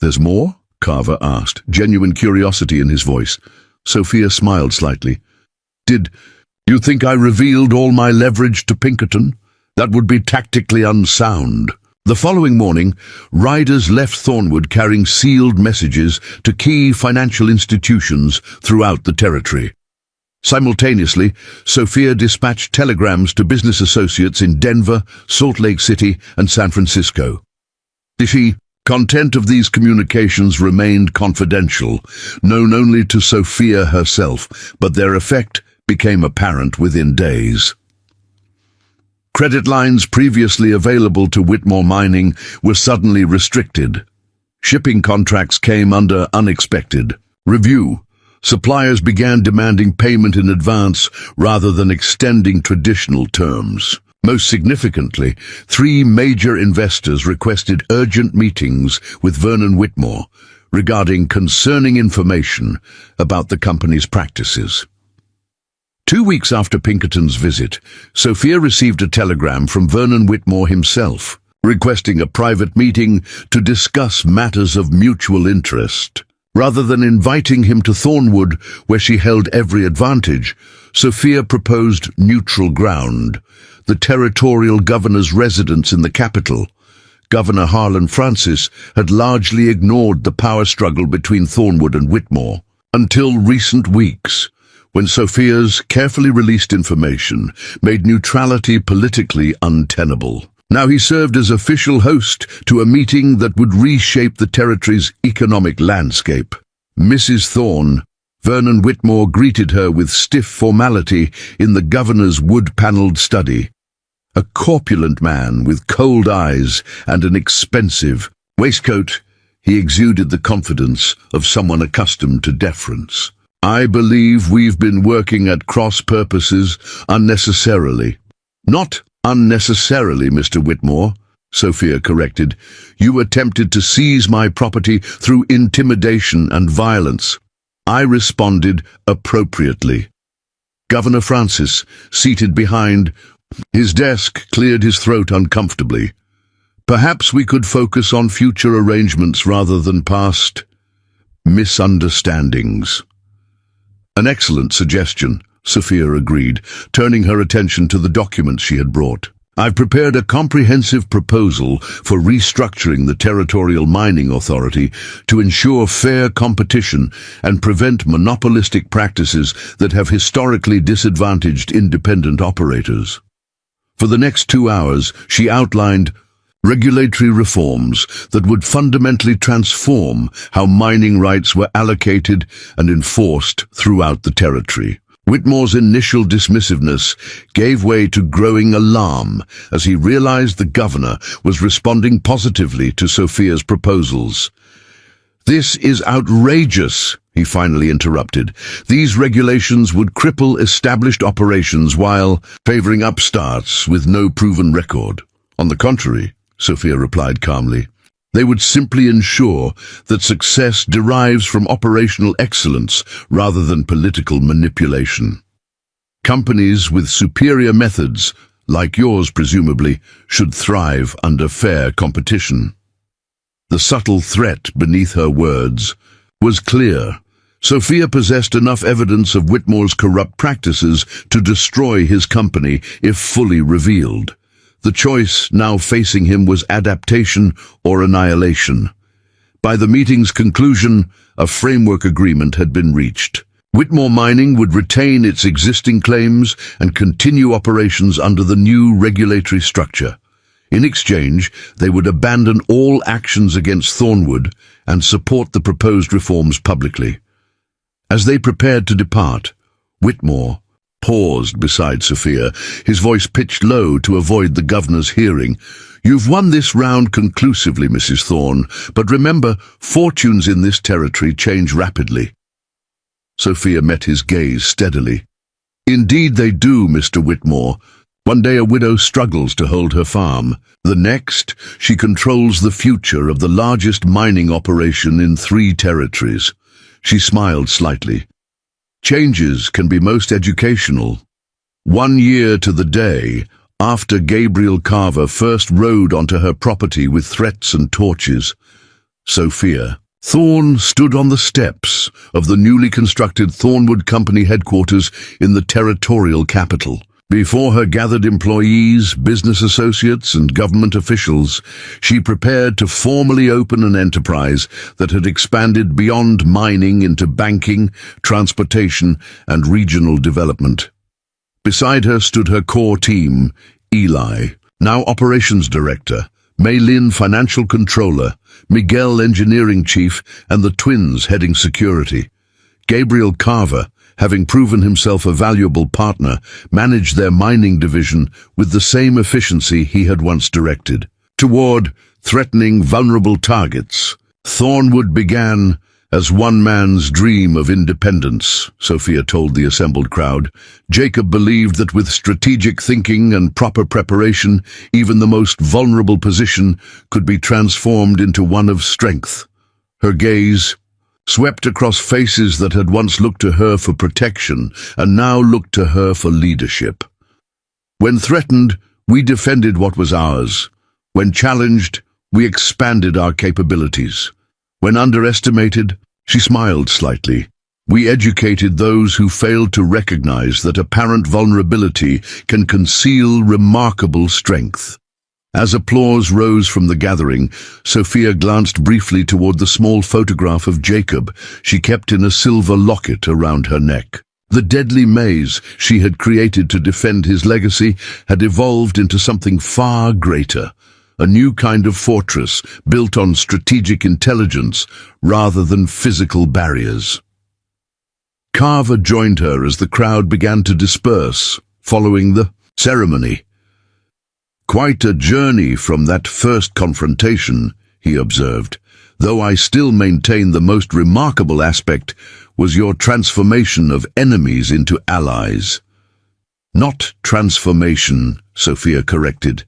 "There's more?" Carver asked, genuine curiosity in his voice. Sophia smiled slightly. "Did you think I revealed all my leverage to Pinkerton? That would be tactically unsound." The following morning, riders left Thornwood carrying sealed messages to key financial institutions throughout the territory. Simultaneously, Sophia dispatched telegrams to business associates in Denver, Salt Lake City, and San Francisco. The content of these communications remained confidential, known only to Sophia herself, but their effect became apparent within days. Credit lines previously available to Whitmore Mining were suddenly restricted. Shipping contracts came under unexpected review. Suppliers began demanding payment in advance rather than extending traditional terms. Most significantly, 3 major investors requested urgent meetings with Vernon Whitmore regarding concerning information about the company's practices. 2 weeks after Pinkerton's visit, Sophia received a telegram from Vernon Whitmore himself, requesting a private meeting to discuss matters of mutual interest. Rather than inviting him to Thornwood, where she held every advantage, Sophia proposed neutral ground, the territorial governor's residence in the capital. Governor Harlan Francis had largely ignored the power struggle between Thornwood and Whitmore until recent weeks, when Sophia's carefully released information made neutrality politically untenable. Now he served as official host to a meeting that would reshape the territory's economic landscape. Mrs. Thorne, Vernon Whitmore greeted her with stiff formality in the governor's wood-paneled study. A corpulent man with cold eyes and an expensive waistcoat, he exuded the confidence of someone accustomed to deference. "I believe we've been working at cross purposes unnecessarily." "Not unnecessarily, Mr. Whitmore," Sophia corrected. "You attempted to seize my property through intimidation and violence. I responded appropriately." Governor Francis, seated behind his desk, cleared his throat uncomfortably. "Perhaps we could focus on future arrangements rather than past misunderstandings." "An excellent suggestion," Sophia agreed, turning her attention to the documents she had brought. "I've prepared a comprehensive proposal for restructuring the Territorial Mining Authority to ensure fair competition and prevent monopolistic practices that have historically disadvantaged independent operators." For the next 2 hours, she outlined regulatory reforms that would fundamentally transform how mining rights were allocated and enforced throughout the territory. Whitmore's initial dismissiveness gave way to growing alarm as he realized the governor was responding positively to Sophia's proposals. "This is outrageous," he finally interrupted. "These regulations would cripple established operations while favoring upstarts with no proven record." "On the contrary," Sophia replied calmly, "they would simply ensure that success derives from operational excellence rather than political manipulation. Companies with superior methods, like yours presumably, should thrive under fair competition." The subtle threat beneath her words was clear. Sophia possessed enough evidence of Whitmore's corrupt practices to destroy his company if fully revealed. The choice now facing him was adaptation or annihilation. By the meeting's conclusion, a framework agreement had been reached. Whitmore Mining would retain its existing claims and continue operations under the new regulatory structure. In exchange, they would abandon all actions against Thornwood and support the proposed reforms publicly. As they prepared to depart, Whitmore paused beside Sophia, his voice pitched low to avoid the governor's hearing. "You've won this round conclusively, Mrs. Thorne, but remember, fortunes in this territory change rapidly." Sophia met his gaze steadily. "Indeed they do, Mr. Whitmore. One day a widow struggles to hold her farm. The next, she controls the future of the largest mining operation in 3 territories." She smiled slightly. "Changes can be most educational. 1 year to the day after Gabriel Carver first rode onto her property with threats and torches, Sophia Thorne stood on the steps of the newly constructed Thornwood Company headquarters in the territorial capital. Before her gathered employees, business associates, and government officials, she prepared to formally open an enterprise that had expanded beyond mining into banking, transportation, and regional development. Beside her stood her core team, Eli, now operations director, Mei Lin, financial controller, Miguel, engineering chief, and the twins heading security. Gabriel Carver, having proven himself a valuable partner, managed their mining division with the same efficiency he had once directed. Toward threatening vulnerable targets, Thornwood began as one man's dream of independence, Sophia told the assembled crowd. Jacob believed that with strategic thinking and proper preparation, even the most vulnerable position could be transformed into one of strength. Her gaze swept across faces that had once looked to her for protection and now looked to her for leadership. "When threatened, we defended what was ours. When challenged, we expanded our capabilities. When underestimated," she smiled slightly, "we educated those who failed to recognize that apparent vulnerability can conceal remarkable strength." As applause rose from the gathering, Sophia glanced briefly toward the small photograph of Jacob she kept in a silver locket around her neck. The deadly maze she had created to defend his legacy had evolved into something far greater, a new kind of fortress built on strategic intelligence rather than physical barriers. Carver joined her as the crowd began to disperse following the ceremony. "Quite a journey from that first confrontation," he observed, "though I still maintain the most remarkable aspect was your transformation of enemies into allies." "Not transformation," Sophia corrected.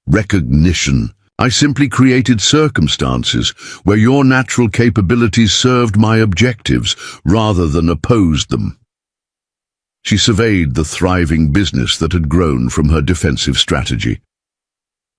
"Recognition. I simply created circumstances where your natural capabilities served my objectives rather than opposed them." She surveyed the thriving business that had grown from her defensive strategy.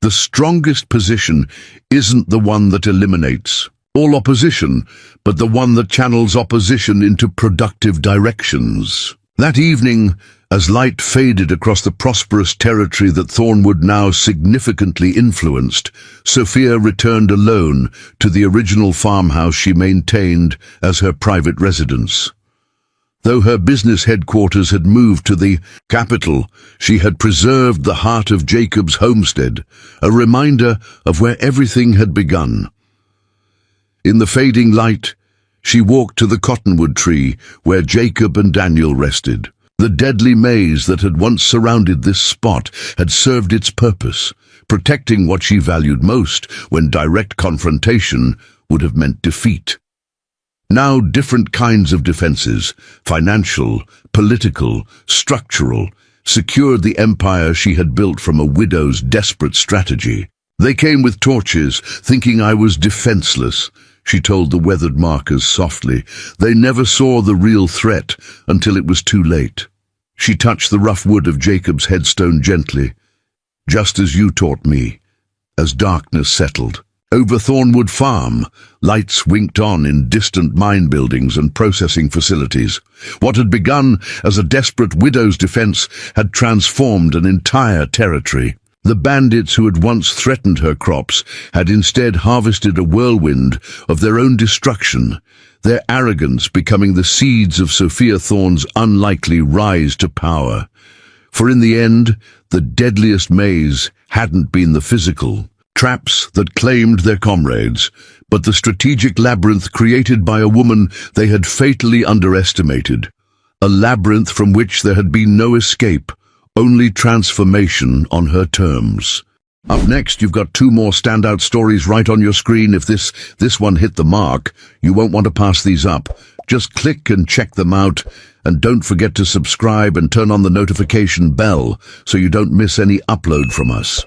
"The strongest position isn't the one that eliminates all opposition, but the one that channels opposition into productive directions." That evening, as light faded across the prosperous territory that Thornwood now significantly influenced, Sophia returned alone to the original farmhouse she maintained as her private residence. Though her business headquarters had moved to the capital, she had preserved the heart of Jacob's homestead, a reminder of where everything had begun. In the fading light, she walked to the cottonwood tree where Jacob and Daniel rested. The deadly maze that had once surrounded this spot had served its purpose, protecting what she valued most when direct confrontation would have meant defeat. Now different kinds of defenses, financial, political, structural, secured the empire she had built from a widow's desperate strategy. They came with torches, thinking I was defenseless, she told the weathered markers softly. They never saw the real threat until it was too late. She touched the rough wood of Jacob's headstone gently, just as you taught me, as darkness settled. Over Thornwood Farm, lights winked on in distant mine buildings and processing facilities. What had begun as a desperate widow's defense had transformed an entire territory. The bandits who had once threatened her crops had instead harvested a whirlwind of their own destruction, their arrogance becoming the seeds of Sophia Thorne's unlikely rise to power. For in the end, the deadliest maze hadn't been the physical traps that claimed their comrades, but the strategic labyrinth created by a woman they had fatally underestimated. A labyrinth from which there had been no escape, only transformation on her terms. Up next, you've got 2 more standout stories right on your screen. If this one hit the mark, you won't want to pass these up. Just click and check them out, and don't forget to subscribe and turn on the notification bell so you don't miss any upload from us.